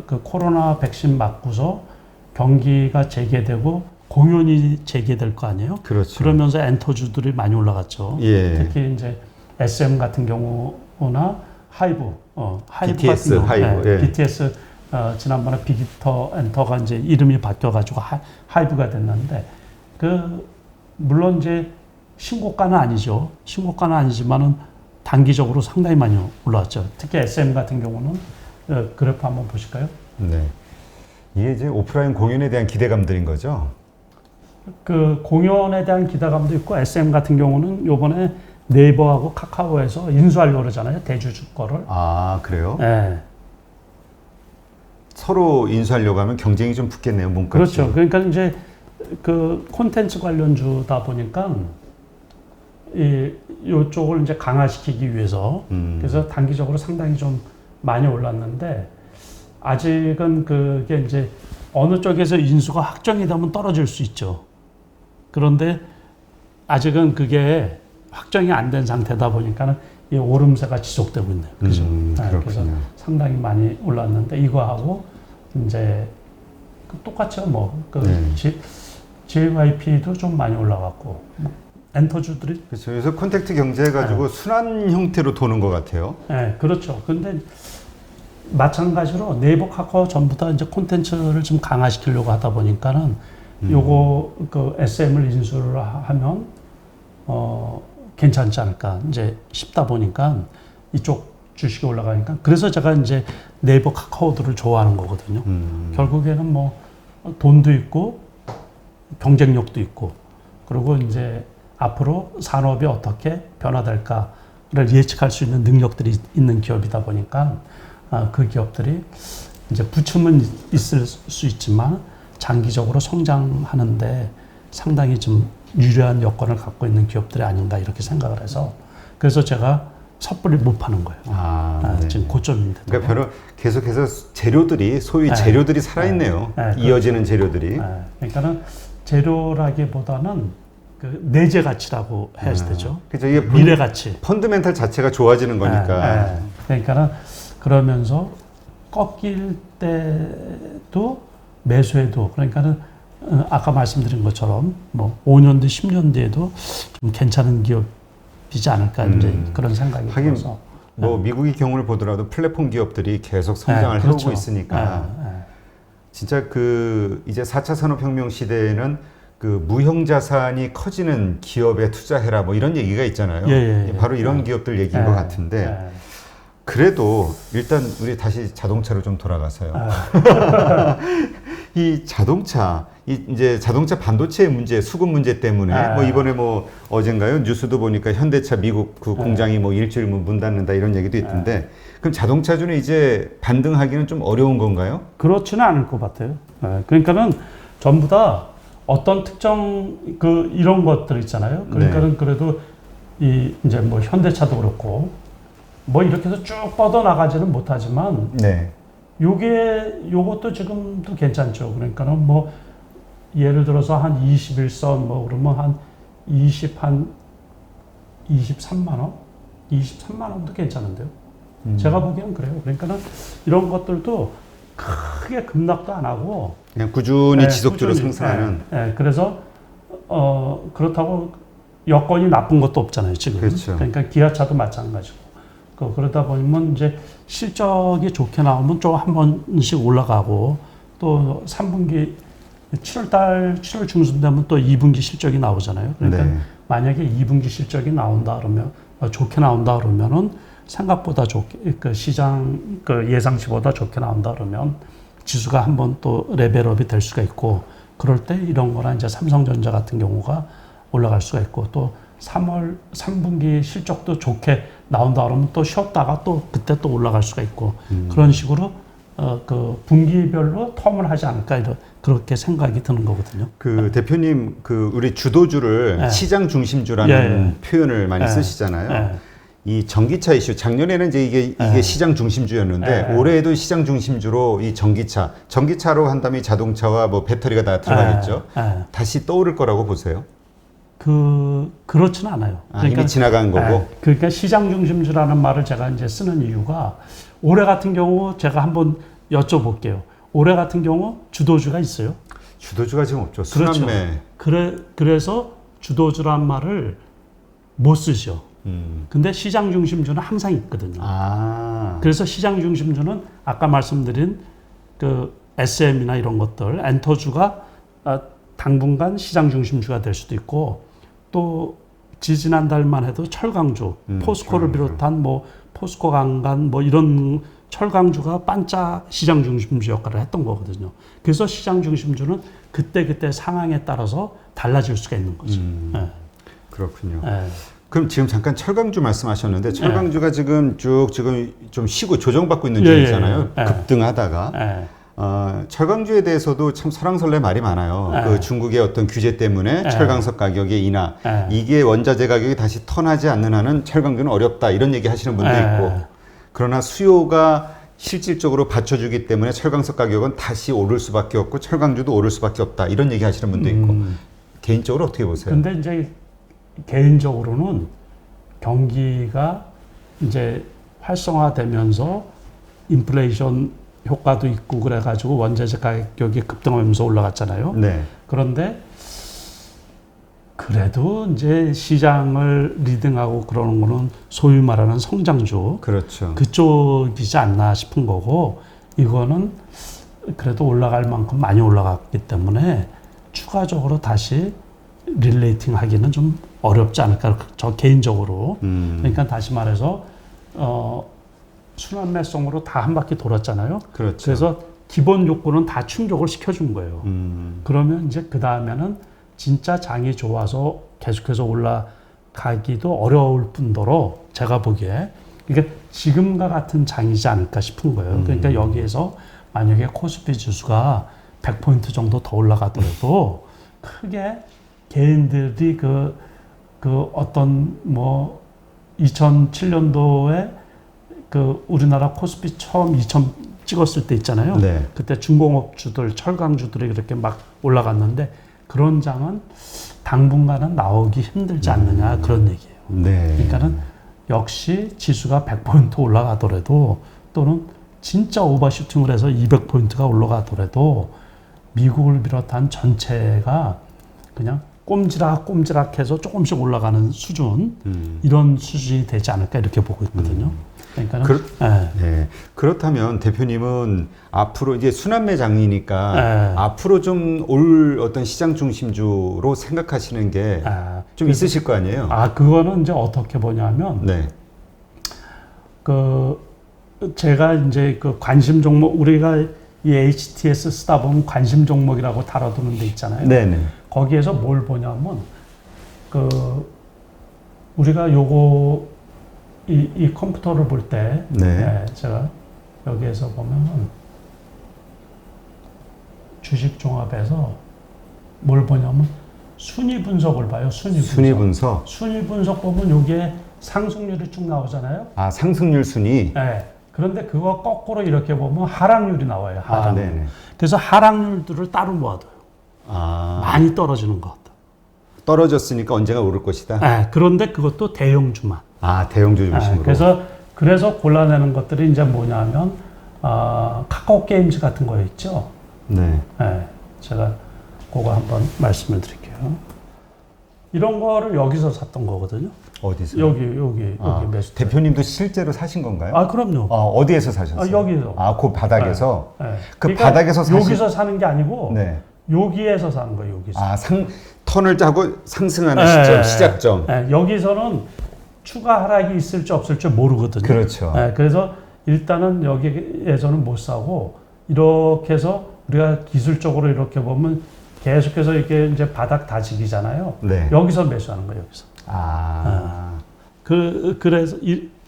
그 코로나 백신 맞고서 경기가 재개되고 공연이 재개될 거 아니에요? 그렇죠. 그러면서 엔터주들이 많이 올라갔죠. 예. 특히 이제 SM 같은 경우나 하이브, BTS, 같은 경우, 하이브, 예. BTS 지난번에 빅히터 엔터가 이제 이름이 바뀌어가지고 하이브가 됐는데 그 물론 이제 신고가는 아니죠. 신고가는 아니지만은 단기적으로 상당히 많이 올라왔죠. 특히 SM 같은 경우는 그래프 한번 보실까요? 네. 이게 이제 오프라인 공연에 대한 기대감들인 거죠. 그 공연에 대한 기대감도 있고 SM 같은 경우는 요번에 네이버하고 카카오에서 인수하려고 그러잖아요. 대주주 거를. 아, 그래요? 네. 서로 인수하려고 하면 경쟁이 좀 붙겠네요, 몸값이. 그렇죠. 그러니까 이제 그 콘텐츠 관련주다 보니까 이쪽을 이제 강화시키기 위해서 그래서 단기적으로 상당히 좀 많이 올랐는데 아직은 그게 이제 어느 쪽에서 인수가 확정이 되면 떨어질 수 있죠. 그런데 아직은 그게 확정이 안 된 상태다 보니까는 이 오름세가 지속되고 있네요. 그죠? 그래서 상당히 많이 올랐는데 이거하고 이제 똑같죠. JYP도 좀 많이 올라갔고 엔터주들이 그렇죠. 그래서 콘택트 경제 가지고 순환 형태로 도는 것 같아요. 네, 그렇죠. 근데 마찬가지로 네이버, 카카오 전부 다 이제 콘텐츠를 좀 강화시키려고 하다 보니까는 요거 그 SM을 인수를 하면 괜찮지 않을까 이제 싶다 보니까 이쪽 주식이 올라가니까 그래서 제가 이제 네이버, 카카오들을 좋아하는 거거든요. 결국에는 뭐 돈도 있고 경쟁력도 있고 그리고 이제 앞으로 산업이 어떻게 변화될까를 예측할 수 있는 능력들이 있는 기업이다 보니까 그 기업들이 이제 부침은 있을 수 있지만 장기적으로 성장하는데 상당히 좀 유리한 여건을 갖고 있는 기업들이 아닌가 이렇게 생각을 해서 그래서 제가 섣불리 못 파는 거예요. 네. 지금 고점인데. 그러니까 계속해서 재료들이 소위 재료들이 살아있네요. 이어지는 재료들이. 그러니까는 재료라기보다는 그 내재 가치라고 해야 되죠. 그렇죠. 이게 미래 가치. 펀드멘탈 자체가 좋아지는 거니까. 그러니까는 그러면서 꺾일 때도 매수해도 그러니까는 아까 말씀드린 것처럼 뭐 5년 뒤, 10년 뒤에도 좀 괜찮은 기업이지 않을까 이제 그런 생각이 들어서. 뭐 미국의 경우를 보더라도 플랫폼 기업들이 계속 성장을 해오고 있으니까 진짜 그 이제 4차 산업혁명 시대에는 그 무형 자산이 커지는 기업에 투자해라 뭐 이런 얘기가 있잖아요. 바로 이런 기업들 얘기인 것 같은데 그래도 일단 우리 다시 자동차로 좀 돌아가서요. 이 자동차, 이제 자동차 반도체 문제, 수급 문제 때문에 뭐 이번에 뭐 어젠가요 뉴스도 보니까 현대차 미국 그 공장이 뭐 일주일 문 닫는다 이런 얘기도 있던데 그럼 자동차주는 이제 반등하기는 좀 어려운 건가요? 그렇지는 않을 것 같아요. 그러니까는 전부 다 어떤 특정 그 이런 것들 있잖아요. 그러니까는 그래도 이 이제 뭐 현대차도 그렇고 뭐 이렇게 해서 쭉 뻗어 나가지는 못하지만 요것도 지금도 괜찮죠. 그러니까는 뭐 예를 들어서 한 21선 뭐 그러면 한 23만 원? 23만 원도 괜찮은데요. 제가 보기엔 그래요. 그러니까는 이런 것들도 크게 급락도 안 하고 그냥 꾸준히 지속적으로 상승하는. 그래서 그렇다고 여건이 나쁜 것도 없잖아요. 지금. 그렇죠. 그러니까 기아차도 마찬가지고. 그러다 보면 이제 실적이 좋게 나오면 좀 한 번씩 올라가고 또 3분기 7월 중순 되면 또 2분기 실적이 나오잖아요. 그러니까 만약에 2분기 실적이 나온다 그러면 좋게 나온다 그러면은 생각보다 좋게 그 시장 그 예상치보다 좋게 나온다 그러면 지수가 한번 또 레벨업이 될 수가 있고 그럴 때 이런 거나 이제 삼성전자 같은 경우가 올라갈 수가 있고 또 3분기 실적도 좋게 나온다 그러면 또 쉬었다가 또 그때 또 올라갈 수가 있고 그런 식으로 그 분기별로 텀을 하지 않을까 그렇게 생각이 드는 거거든요. 그 대표님 그 우리 주도주를 시장 중심주라는 표현을 많이 쓰시잖아요. 이 전기차 이슈 작년에는 이제 이게 시장 중심주였는데 올해에도 시장 중심주로 이 전기차로 한다면 이 자동차와 뭐 배터리가 다 들어가겠죠. 다시 떠오를 거라고 보세요. 그렇지는 않아요. 그러니까, 이미 지나간 거고. 그러니까 시장 중심주라는 말을 제가 이제 쓰는 이유가 올해 같은 경우 제가 한번 여쭤볼게요. 올해 같은 경우 주도주가 있어요? 주도주가 지금 없죠. 순환매. 그렇죠. 그래서 주도주란 말을 못 쓰죠. 근데 시장 중심주는 항상 있거든요. 그래서 시장 중심주는 아까 말씀드린 그 SM이나 이런 것들, 엔터주가 당분간 시장 중심주가 될 수도 있고 또 지지난달만 해도 철강주, 포스코를 비롯한 뭐 포스코 강간 뭐 이런 철강주가 반짝 시장 중심주 역할을 했던 거거든요. 그래서 시장 중심주는 그때 상황에 따라서 달라질 수가 있는 거죠. 그렇군요. 그럼 지금 잠깐 철강주 말씀하셨는데 철강주가 지금 좀 쉬고 조정받고 있는 중이잖아요. 급등하다가. 철강주에 대해서도 참 설왕설래 말이 많아요. 그 중국의 어떤 규제 때문에 철강석 가격의 인하, 이게 원자재 가격이 다시 턴하지 않는 한은 철강주는 어렵다 이런 얘기 하시는 분도 있고 그러나 수요가 실질적으로 받쳐주기 때문에 철강석 가격은 다시 오를 수밖에 없고 철강주도 오를 수밖에 없다 이런 얘기 하시는 분도 있고 개인적으로 어떻게 보세요? 근데 이제 개인적으로는 경기가 이제 활성화되면서 인플레이션 효과도 있고 그래가지고 원자재 가격이 급등하면서 올라갔잖아요. 그런데 그래도 이제 시장을 리딩하고 그러는 거는 소위 말하는 성장주. 그렇죠. 그쪽이지 않나 싶은 거고 이거는 그래도 올라갈 만큼 많이 올라갔기 때문에 추가적으로 다시 릴레이팅 하기는 좀 어렵지 않을까 저 개인적으로. 그러니까 다시 말해서 순환매성으로 다 한 바퀴 돌았잖아요. 그렇죠. 그래서 기본 요건은 다 충족을 시켜준 거예요. 그러면 이제 그 다음에는 진짜 장이 좋아서 계속해서 올라가기도 어려울 뿐더러 제가 보기에 이게 지금과 같은 장이지 않을까 싶은 거예요. 그러니까 여기에서 만약에 코스피 지수가 100포인트 정도 더 올라가더라도 크게 개인들이 그 어떤 뭐 2007년도에 그 우리나라 코스피 처음 2000 찍었을 때 있잖아요. 그때 중공업주들, 철강주들이 이렇게 막 올라갔는데 그런 장은 당분간은 나오기 힘들지 않느냐 그런 얘기예요. 그러니까는 역시 지수가 100포인트 올라가더라도 또는 진짜 오버슈팅을 해서 200포인트가 올라가더라도 미국을 비롯한 전체가 그냥 꼼지락꼼지락해서 조금씩 올라가는 수준 이런 수준이 되지 않을까 이렇게 보고 있거든요. 그러니까는 그렇다면 대표님은 앞으로 이제 순환매 장이니까 네. 앞으로 좀 올 어떤 시장 중심주로 생각하시는 게 좀 있으실 거 아니에요? 그거는 이제 어떻게 보냐면, 네. 제가 이제 그 관심 종목, 우리가 이 HTS 쓰다 보면 관심 종목이라고 다뤄두는 데 있잖아요. 네네. 거기에서 뭘 보냐면, 우리가 이 컴퓨터를 볼 때, 네. 제가 여기에서 보면은 주식 종합에서 뭘 보냐면 순위 분석을 봐요. 순위 분석. 순위 분석 보면 여기에 상승률이 쭉 나오잖아요. 상승률 순위. 네. 그런데 그거 거꾸로 이렇게 보면 하락률이 나와요. 하락률. 네네. 그래서 하락률들을 따로 모아둬요. 많이 떨어지는 것. 떨어졌으니까 언젠가 오를 것이다. 네. 그런데 그것도 대형주만. 대형주 중심으로. 그래서 골라내는 것들이 이제 뭐냐면 카카오 게임즈 같은 거 있죠. 네. 네. 제가 그거 한번 말씀을 드릴게요. 이런 거를 여기서 샀던 거거든요. 어디서? 여기 매수. 대표님도 실제로 사신 건가요? 그럼요. 어디에서 사셨어요? 여기서. 그 바닥에서? 네. 그 그러니까 바닥에서 여기서 사는 게 아니고 네. 여기에서 사는 거예요. 여기서. 턴을 짜고 상승하는 시점, 시작점. 네. 여기서는 추가 하락이 있을지 없을지 모르거든요. 그렇죠. 네. 그래서 일단은 여기에서는 못 사고 이렇게 해서 우리가 기술적으로 이렇게 보면 계속해서 이렇게 이제 바닥 다지기잖아요. 네. 여기서 매수하는 거예요. 여기서.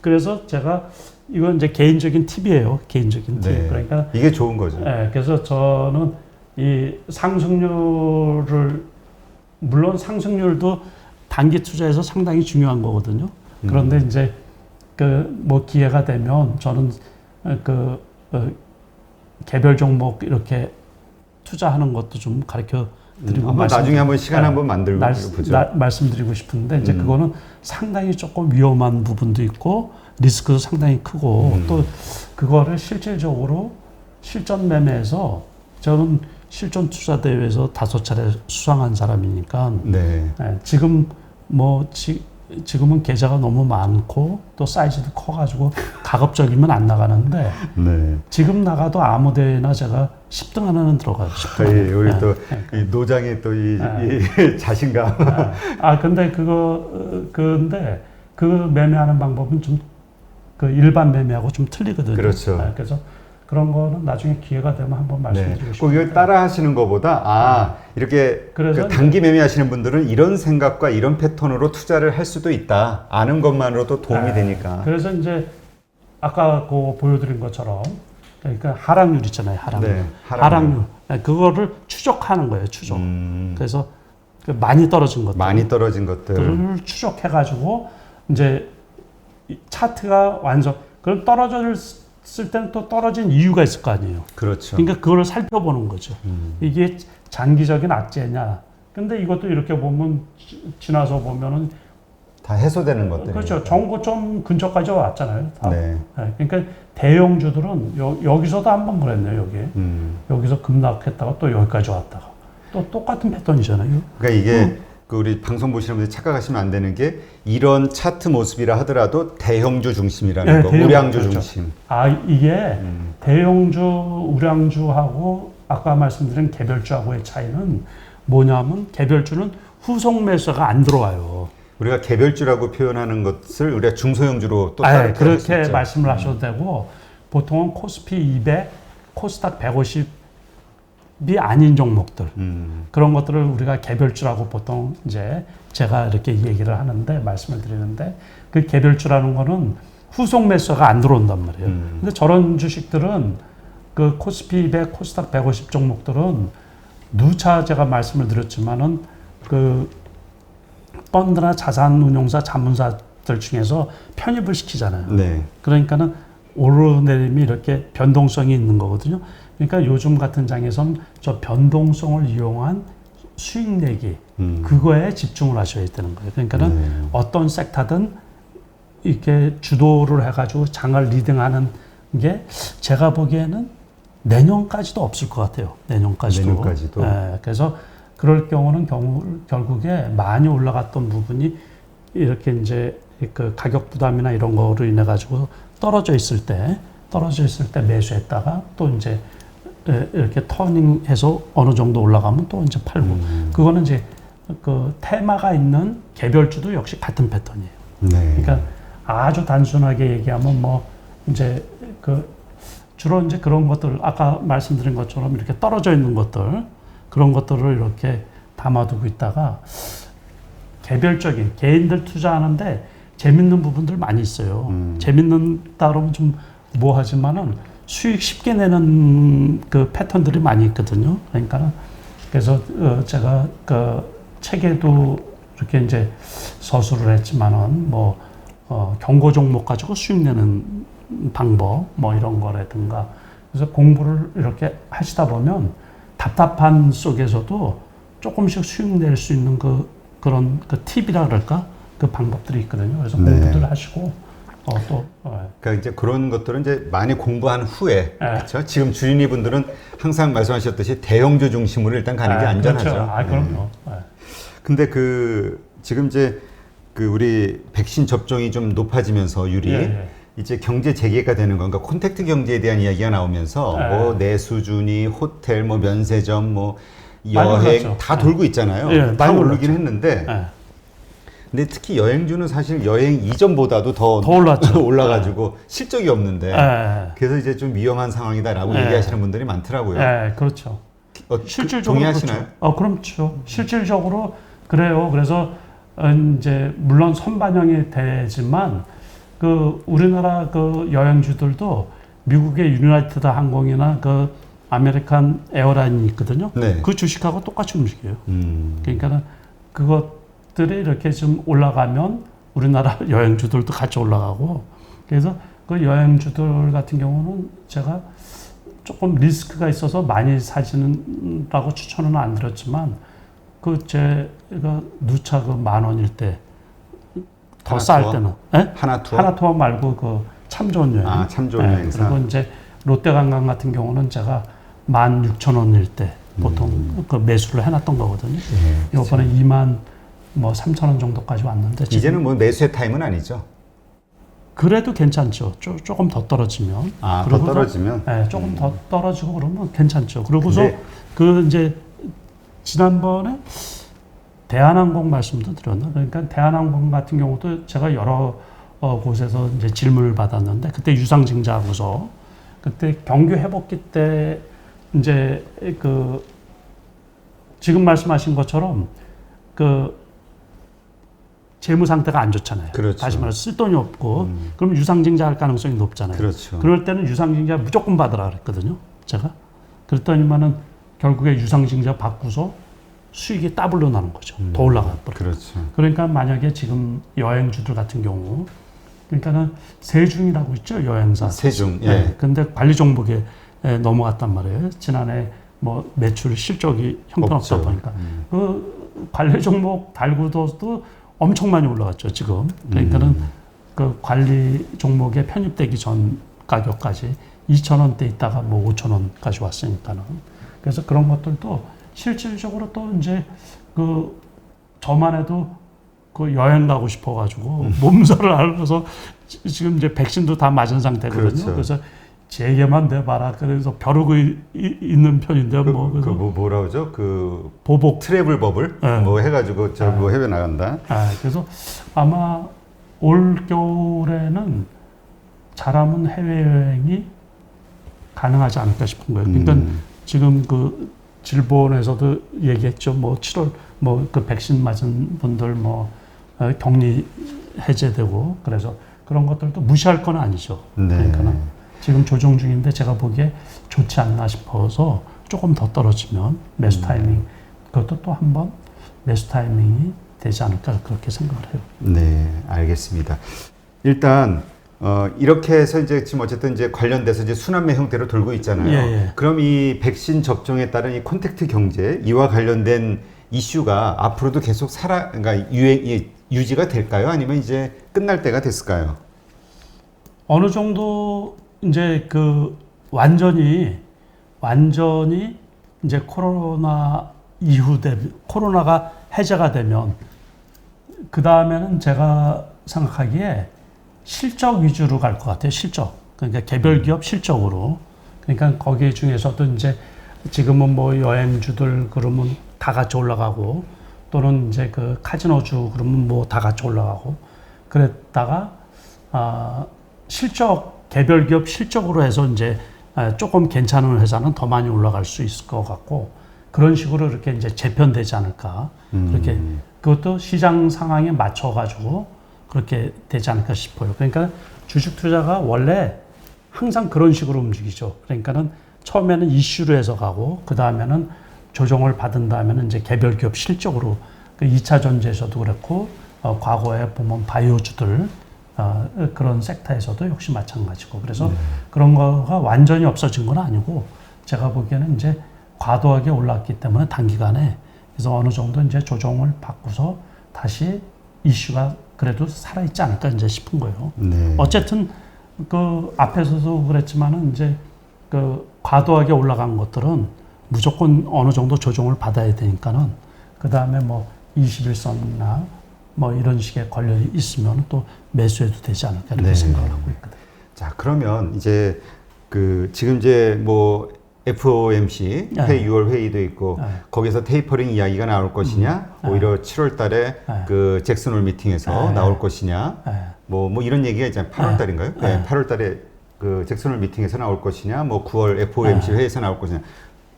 그래서 제가 이건 이제 개인적인 팁이에요. 개인적인 팁. 네. 그러니까 이게 좋은 거죠. 네, 그래서 저는 이 상승률을 물론 상승률도 단기 투자에서 상당히 중요한 거거든요. 그런데 이제 뭐 기회가 되면 저는 개별 종목 이렇게 투자하는 것도 좀 가르쳐 드리고 나중에 한번 시간 한번 만들고 보죠. 말씀드리고 싶은데 이제 그거는 상당히 조금 위험한 부분도 있고 리스크도 상당히 크고 또 그거를 실질적으로 실전 매매에서 저는 실전 투자 대회에서 5차례 수상한 사람이니까 네. 지금은 계좌가 너무 많고 또 사이즈도 커가지고 가급적이면 안 나가는데 네. 지금 나가도 아무 데나 제가 10등 하나는 들어가요. 10등 하나. 우리 또 이 노장의 또 이 자신감. 근데 그 매매하는 방법은 좀 그 일반 매매하고 좀 틀리거든요. 그렇죠. 그래서 그런 거는 나중에 기회가 되면 한번 말씀드리고 싶습니다. 꼭 이걸 따라 하시는 것보다 이렇게 그래서 단기 매매하시는 분들은 이런 생각과 이런 패턴으로 투자를 할 수도 있다. 아는 것만으로도 도움이 되니까. 그래서 이제 아까 보여드린 것처럼 그러니까 하락률 있잖아요. 하락률. 네, 하락률. 그거를 추적하는 거예요. 추적. 그래서 많이 떨어진 것들을 추적해가지고 이제 차트가 그럼 떨어졌을 때는 또 떨어진 이유가 있을 거 아니에요. 그렇죠. 그러니까 그걸 살펴보는 거죠. 이게 장기적인 악재냐. 근데 이것도 이렇게 보면 지나서 보면은 다 해소되는 것들. 그렇죠. 정고점 근처까지 왔잖아요. 다. 네. 그러니까 대형주들은 여기서도 한번 그랬네요. 여기서 급락했다가 또 여기까지 왔다가 또 똑같은 패턴이잖아요. 그러니까 이게 우리 방송 보시는 분들이 착각하시면 안 되는 게 이런 차트 모습이라 하더라도 대형주 중심이라는 거, 우량주 그렇죠. 중심. 이게 대형주, 우량주하고 아까 말씀드린 개별주하고의 차이는 뭐냐면 개별주는 후속 매수가 안 들어와요. 우리가 개별주라고 표현하는 것을 우리가 중소형주로 또 그렇게 말씀을 하셔도 되고 보통은 코스피 200, 코스닥 150이 아닌 종목들 그런 것들을 우리가 개별주라고 보통 이제 제가 이렇게 얘기를 하는데 말씀을 드리는데 그 개별주라는 거는 후속 매수가 안 들어온단 말이에요. 근데 저런 주식들은 그 코스피 200, 코스닥 150 종목들은 누차 제가 말씀을 드렸지만은 그 펀드나 자산운용사, 자문사들 중에서 편입을 시키잖아요. 네. 그러니까는 오르내림이 이렇게 변동성이 있는 거거든요. 그러니까 요즘 같은 장에선 저 변동성을 이용한 수익 내기 그거에 집중을 하셔야 되는 거예요. 그러니까는 어떤 섹터든 이렇게 주도를 해가지고 장을 리딩하는 게 제가 보기에는 내년까지도 없을 것 같아요. 내년까지도. 네, 그래서 그럴 경우는 결국에 많이 올라갔던 부분이 이렇게 이제 그 가격 부담이나 이런 거로 인해 가지고 떨어져 있을 때 떨어져 있을 때 매수했다가 또 이제 이렇게 터닝해서 어느 정도 올라가면 또 이제 팔고 그거는 이제 그 테마가 있는 개별주도 역시 같은 패턴이에요. 네. 그러니까 아주 단순하게 얘기하면 뭐 이제 그 주로 이제 그런 것들 아까 말씀드린 것처럼 이렇게 떨어져 있는 것들 그런 것들을 이렇게 담아두고 있다가 개별적인 개인들 투자하는데 재밌는 부분들 많이 있어요. 재밌는다 그러면 좀 뭐하지만은 수익 쉽게 내는 그 패턴들이 많이 있거든요. 그러니까 그래서 제가 그 책에도 이렇게 이제 서술을 했지만은 뭐 경고 종목 가지고 수익 내는 방법 뭐 이런 거라든가 그래서 공부를 이렇게 하시다 보면 답답한 속에서도 조금씩 수익 낼 수 있는 그런 그 팁이라 그럴까 그 방법들이 있거든요. 그래서 네. 공부들 하시고 그러니까 이제 그런 것들은 이제 많이 공부한 후에 그렇죠. 지금 주인이 분들은 항상 말씀하셨듯이 대형주 중심으로 일단 가는 게 안전하죠. 그렇죠. 그럼요. 근데 지금 이제 우리 백신 접종이 좀 높아지면서 이제 경제 재개가 되는 건가 콘택트 경제에 대한 이야기가 나오면서 뭐 내수준이 호텔 뭐 면세점 뭐 여행 다 돌고 있잖아요. 다 오르긴 했는데 근데 특히 여행주는 사실 여행 이전보다도 더 올랐죠. 올라가지고 실적이 없는데 그래서 이제 좀 위험한 상황이다라고 얘기하시는 분들이 많더라고요. 그렇죠. 실질적으로 동의하시나요? 그렇죠. 실질적으로 그래요. 그래서 이제 물론 선반영이 되지만 그 우리나라 그 여행주들도 미국의 유나이티드 항공이나 그 아메리칸 에어라인이 있거든요. 네. 그 주식하고 똑같이 움직여요. 그러니까는 그것들이 이렇게 좀 올라가면 우리나라 여행주들도 같이 올라가고 그래서 그 여행주들 같은 경우는 제가 조금 리스크가 있어서 많이 사지는라고 추천은 안 드렸지만 제가 누차 그 10,000원일 때 더 쌀 때는 하나투어 말고 그 참 좋은 여행. 참 좋은 여행사. 그리고 이제 롯데관광 같은 경우는 제가 16,000원일 때 보통 그 매수를 해놨던 거거든요. 이번에 23,000원 정도까지 왔는데 이제는 뭐 매수의 타임은 아니죠. 그래도 괜찮죠. 조금 더 떨어지면. 더 떨어지면? 네, 조금 더 떨어지고 그러면 괜찮죠. 그러고서 그 이제 지난번에 대한항공 말씀도 드렸나? 그러니까 대한항공 같은 경우도 제가 여러 곳에서 이제 질문을 받았는데 그때 유상증자하고서 그때 경규 회복기 때 이제 그 지금 말씀하신 것처럼 그 재무 상태가 안 좋잖아요. 그렇죠. 다시 말해서 쓸 돈이 없고 그럼 유상증자할 가능성이 높잖아요. 그렇죠. 그럴 때는 유상증자 무조건 받으라 그랬거든요. 제가 그랬더니만은 결국에 유상증자 받고서 수익이 더블로 나는 거죠. 더 올라가 버려요. 그렇죠. 그러니까 만약에 지금 여행주들 같은 경우 그러니까는 세중이라고 있죠. 여행사. 세중. 근데 관리 종목에 넘어갔단 말이에요. 지난해 뭐 매출 실적이 형편없다 보니까 그 관리 종목 달고도 엄청 많이 올라갔죠. 지금. 그러니까는 그 관리 종목에 편입되기 전 가격까지 2,000원대 있다가 뭐 5,000원까지 왔으니까는. 그래서 그런 것들도 실질적으로 또 이제 그 저만 해도 그 여행 가고 싶어가지고 몸살을 앓아서 지금 이제 백신도 다 맞은 상태거든요. 그렇죠. 그래서 제게만 내봐라. 그래서 벼르고 있는 편인데 뭐라 그러죠? 그 보복 트래블 버블 뭐 해가지고 뭐 해외 나간다. 그래서 아마 올 겨울에는 잘하면 해외 여행이 가능하지 않을까 싶은 거예요. 그러니까 지금 그 질본에서도 얘기했죠. 뭐 7월 뭐 그 백신 맞은 분들 뭐 격리 해제되고 그래서 그런 것들도 무시할 건 아니죠. 그러니까 지금 조정 중인데 제가 보기에 좋지 않나 싶어서 조금 더 떨어지면 매수 타이밍 그것도 또 한번 매수 타이밍이 되지 않을까 그렇게 생각을 해요. 네, 알겠습니다. 일단 이렇게 해서 이제 지금 어쨌든 이제 관련돼서 이제 순환매 형태로 돌고 있잖아요. 그럼 이 백신 접종에 따른 이 콘택트 경제 이와 관련된 이슈가 앞으로도 계속 그러니까 유지가 될까요? 아니면 이제 끝날 때가 됐을까요? 어느 정도 이제 그 완전히 이제 코로나 이후 코로나가 해제가 되면 그 다음에는 제가 생각하기에 실적 위주로 갈 것 같아요. 실적. 그러니까 개별 기업 실적으로. 그러니까 거기 중에서도 이제 지금은 뭐 여행주들 그러면 다 같이 올라가고 또는 이제 그 카지노주 그러면 뭐 다 같이 올라가고 그랬다가 실적 개별 기업 실적으로 해서 이제 조금 괜찮은 회사는 더 많이 올라갈 수 있을 것 같고 그런 식으로 이렇게 이제 재편되지 않을까 그렇게 그것도 시장 상황에 맞춰 가지고 그렇게 되지 않을까 싶어요. 그러니까 주식 투자가 원래 항상 그런 식으로 움직이죠. 그러니까는 처음에는 이슈로 해서 가고 그 다음에는 조정을 받은 다음에는 이제 개별 기업 실적으로 그 2차 전지에서도 그렇고 과거에 보면 바이오주들 그런 섹터에서도 역시 마찬가지고 그래서 그런 거가 완전히 없어진 건 아니고 제가 보기에는 이제 과도하게 올랐기 때문에 단기간에 그래서 어느 정도 이제 조정을 받고서 다시 이슈가 그래도 살아있지 않을까 이제 싶은 거예요. 네. 어쨌든 그 앞에서도 그랬지만은 이제 그 과도하게 올라간 것들은 무조건 어느 정도 조정을 받아야 되니까는 그 다음에 뭐 21선이나 뭐 이런 식의 걸려 있으면 또 매수해도 되지 않을까 이렇게 네. 생각을 하고 있거든요. 자, 그러면 이제 그 지금 이제 뭐 FOMC 네. 6월 회의도 있고 네. 거기서 테이퍼링 이야기가 나올 것이냐, 오히려 7월 달에 그 잭슨홀 미팅에서 나올 것이냐, 뭐 이런 얘기가 있잖아요. 8월 달인가요? 네. 8월 달에 그 잭슨홀 미팅에서 나올 것이냐, 뭐 9월 FOMC 회의에서 나올 것이냐.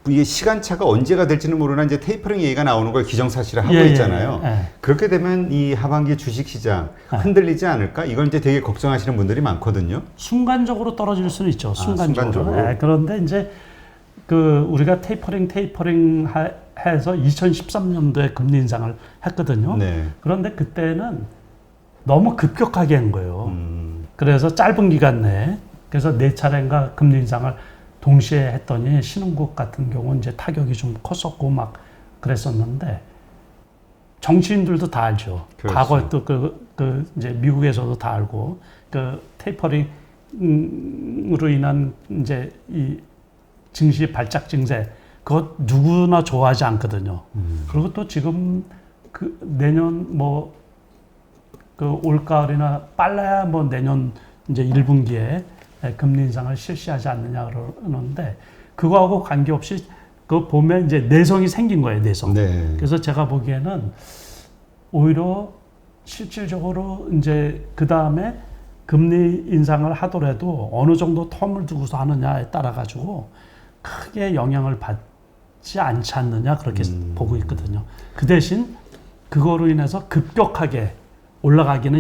이게 시간차가 언제가 될지는 모르나 이제 테이퍼링 얘기가 나오는 걸 기정사실을 하고 있잖아요. 그렇게 되면 이 하반기 주식시장 흔들리지 않을까? 이걸 이제 되게 걱정하시는 분들이 많거든요. 순간적으로 떨어질 수는 있죠. 순간적으로. 순간적으로. 그런데 이제 그 우리가 테이퍼링 해서 2013년도에 금리 인상을 했거든요. 네. 그런데 그때는 너무 급격하게 한 거예요. 그래서 짧은 기간 내에 그래서 4차례인가 금리 인상을 동시에 했더니 신흥국 같은 경우는 이제 타격이 좀 컸었고 막 그랬었는데 정치인들도 다 알죠. 그렇죠. 과거에 또 그 이제 미국에서도 다 알고 그 테이퍼링으로 인한 이제 이 증시 발작 증세 그것 누구나 좋아하지 않거든요. 그리고 또 지금 그 내년 뭐 그 올가을이나 빨라야 뭐 내년 이제 1분기에 금리 인상을 실시하지 않느냐 그러는데 그거하고 관계없이 그 보면 이제 내성이 생긴 거예요, 내성. 네. 그래서 제가 보기에는 오히려 실질적으로 이제 그 다음에 금리 인상을 하더라도 어느 정도 텀을 두고서 하느냐에 따라 가지고 크게 영향을 받지 않지 않느냐 그렇게 보고 있거든요. 그 대신 그거로 인해서 급격하게 올라가기는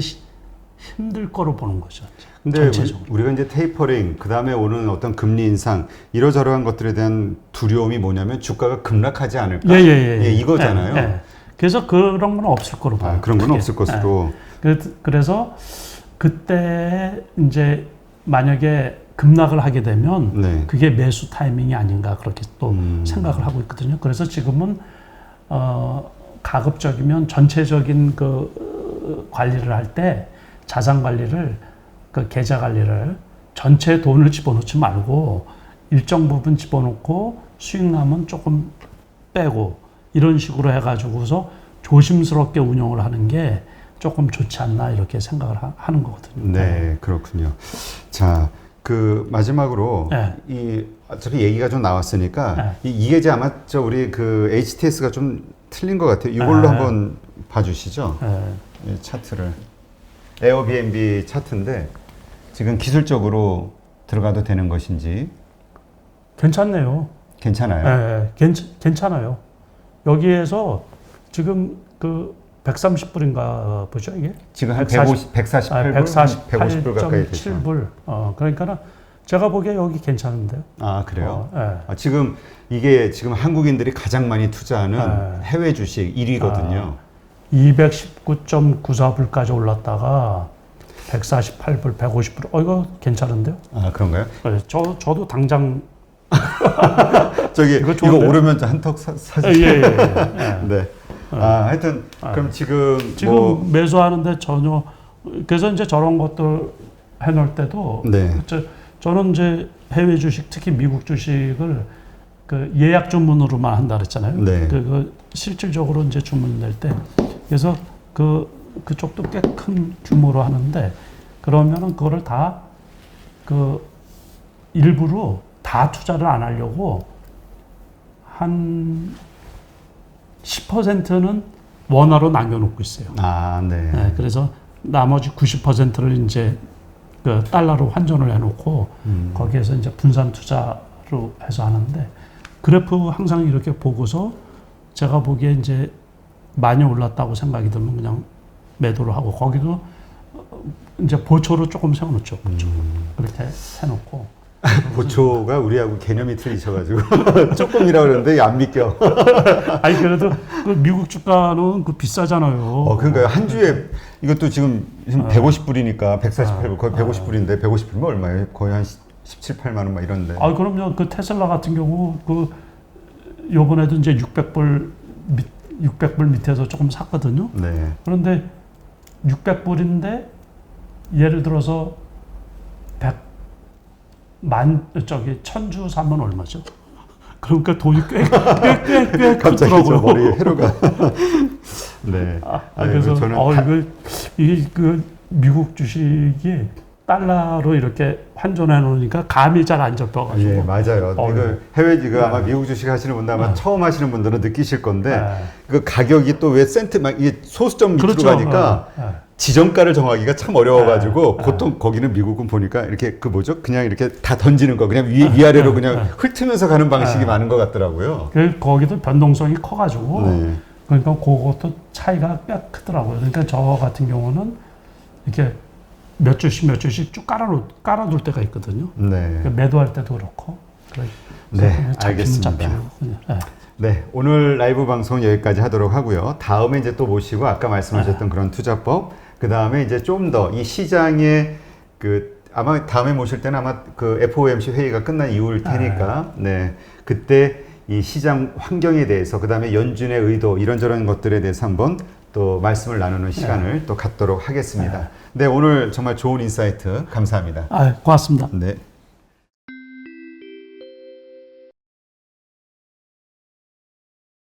힘들 거로 보는 거죠. 근데 전체적으로. 우리가 이제 테이퍼링, 그 다음에 오는 어떤 금리 인상, 이러저러한 것들에 대한 두려움이 뭐냐면 주가가 급락하지 않을까? 예, 이거잖아요. 그래서 그런 건 없을 거로 봐요. 그런 건 없을 것으로. 그래서 그때 이제 만약에 급락을 하게 되면 그게 매수 타이밍이 아닌가 그렇게 또 생각을 하고 있거든요. 그래서 지금은 가급적이면 전체적인 그 관리를 할 때 자산 관리를 그 계좌 관리를 전체 돈을 집어넣지 말고 일정 부분 집어넣고 수익 나면 조금 빼고 이런 식으로 해가지고서 조심스럽게 운영을 하는 게 조금 좋지 않나 이렇게 생각을 하는 거거든요. 네, 그렇군요. 자, 그 마지막으로 이 어차피 얘기가 좀 나왔으니까 이게 이제 아마 우리 그 HTS가 좀 틀린 것 같아요. 이걸로 한번 봐주시죠. 이 차트를. 에어비앤비 차트인데 지금 기술적으로 들어가도 되는 것인지 괜찮네요. 괜찮아요? 괜찮아요. 여기에서 지금 그 130불인가 보죠 이게? 지금 한 148불, 150불 가까이 되죠. 7불. 그러니까는 제가 보기에 여기 괜찮은데요. 아, 그래요? 지금 이게 지금 한국인들이 가장 많이 투자하는 해외 주식 1위거든요. 219.94불까지 올랐다가 148불, 150불. 이거 괜찮은데요? 아, 그런가요? 네, 저도 당장 이거 오르면 한턱 사주세요. 네. 하여튼 그럼 지금 매수하는데 전혀 그래서 이제 저런 것들 해놓을 때도 저는 이제 해외 주식 특히 미국 주식을 그 예약 주문으로만 한다 그랬잖아요. 그 실질적으로 이제 주문 낼 때 그래서 그쪽도 꽤 큰 규모로 하는데 그러면은 그거를 다 그 일부러 다 투자를 안 하려고 한 10%는 원화로 남겨놓고 있어요. 아, 네. 네, 그래서 나머지 90%를 이제 그 달러로 환전을 해놓고 거기에서 이제 분산 투자로 해서 하는데 그래프 항상 이렇게 보고서 제가 보기에 이제 많이 올랐다고 생각이 들면 그냥 매도를 하고 거기도 이제 보초로 조금 세워놓죠. 보초. 그렇게 해놓고. 보초가 우리하고 개념이 틀리셔가지고 조금이라 그러는데 안 믿겨. 아니 그래도 그 미국 주가는 그 비싸잖아요. 그러니까요. 한 주에 이것도 지금 150불이니까 148불 거의 150불인데 150불이면 얼마예요? 거의 한 17, 8만 원 막 이런데. 아 그럼요. 그 테슬라 같은 경우 그 요번에도 이제 600불 밑에서 조금 샀거든요. 네. 그런데 600불인데 예를 들어서 1000주 사면 얼마죠? 그러니까 돈이 꽤 갑자기 저 크더라고요. 머리에 해로가. 네. 그래서 저는 이게 그 미국 주식이 달러로 이렇게 환전해 놓으니까 감이 잘 안 잡혀가지고. 예, 맞아요. 이거 해외 지금 아마 미국 주식 하시는 분들 아마 처음 하시는 분들은 느끼실 건데 그 가격이 또 왜 센트 막 이게 소수점 밑으로 그렇죠. 가니까 지정가를 정하기가 참 어려워가지고 보통 거기는 미국은 보니까 이렇게 그 뭐죠? 그냥 이렇게 다 던지는 거 그냥 위아래로 그냥 훑으면서 가는 방식이 많은 것 같더라고요. 거기도 변동성이 커가지고 네. 그러니까 그것도 차이가 꽤 크더라고요. 그러니까 저 같은 경우는 이렇게 몇 주씩 쭉 깔아둘 때가 있거든요. 네. 그러니까 매도할 때도 그렇고. 네, 알겠습니다. 네, 오늘 라이브 방송 여기까지 하도록 하고요. 다음에 이제 또 모시고 아까 말씀하셨던 그런 투자법, 그 다음에 이제 좀 더 이 시장의 그 아마 다음에 모실 때는 아마 그 FOMC 회의가 끝난 이후일 테니까, 네, 그때 이 시장 환경에 대해서, 그 다음에 연준의 의도 이런저런 것들에 대해서 한번 또 말씀을 나누는 시간을 또 갖도록 하겠습니다. 네, 오늘 정말 좋은 인사이트 감사합니다. 고맙습니다. 네.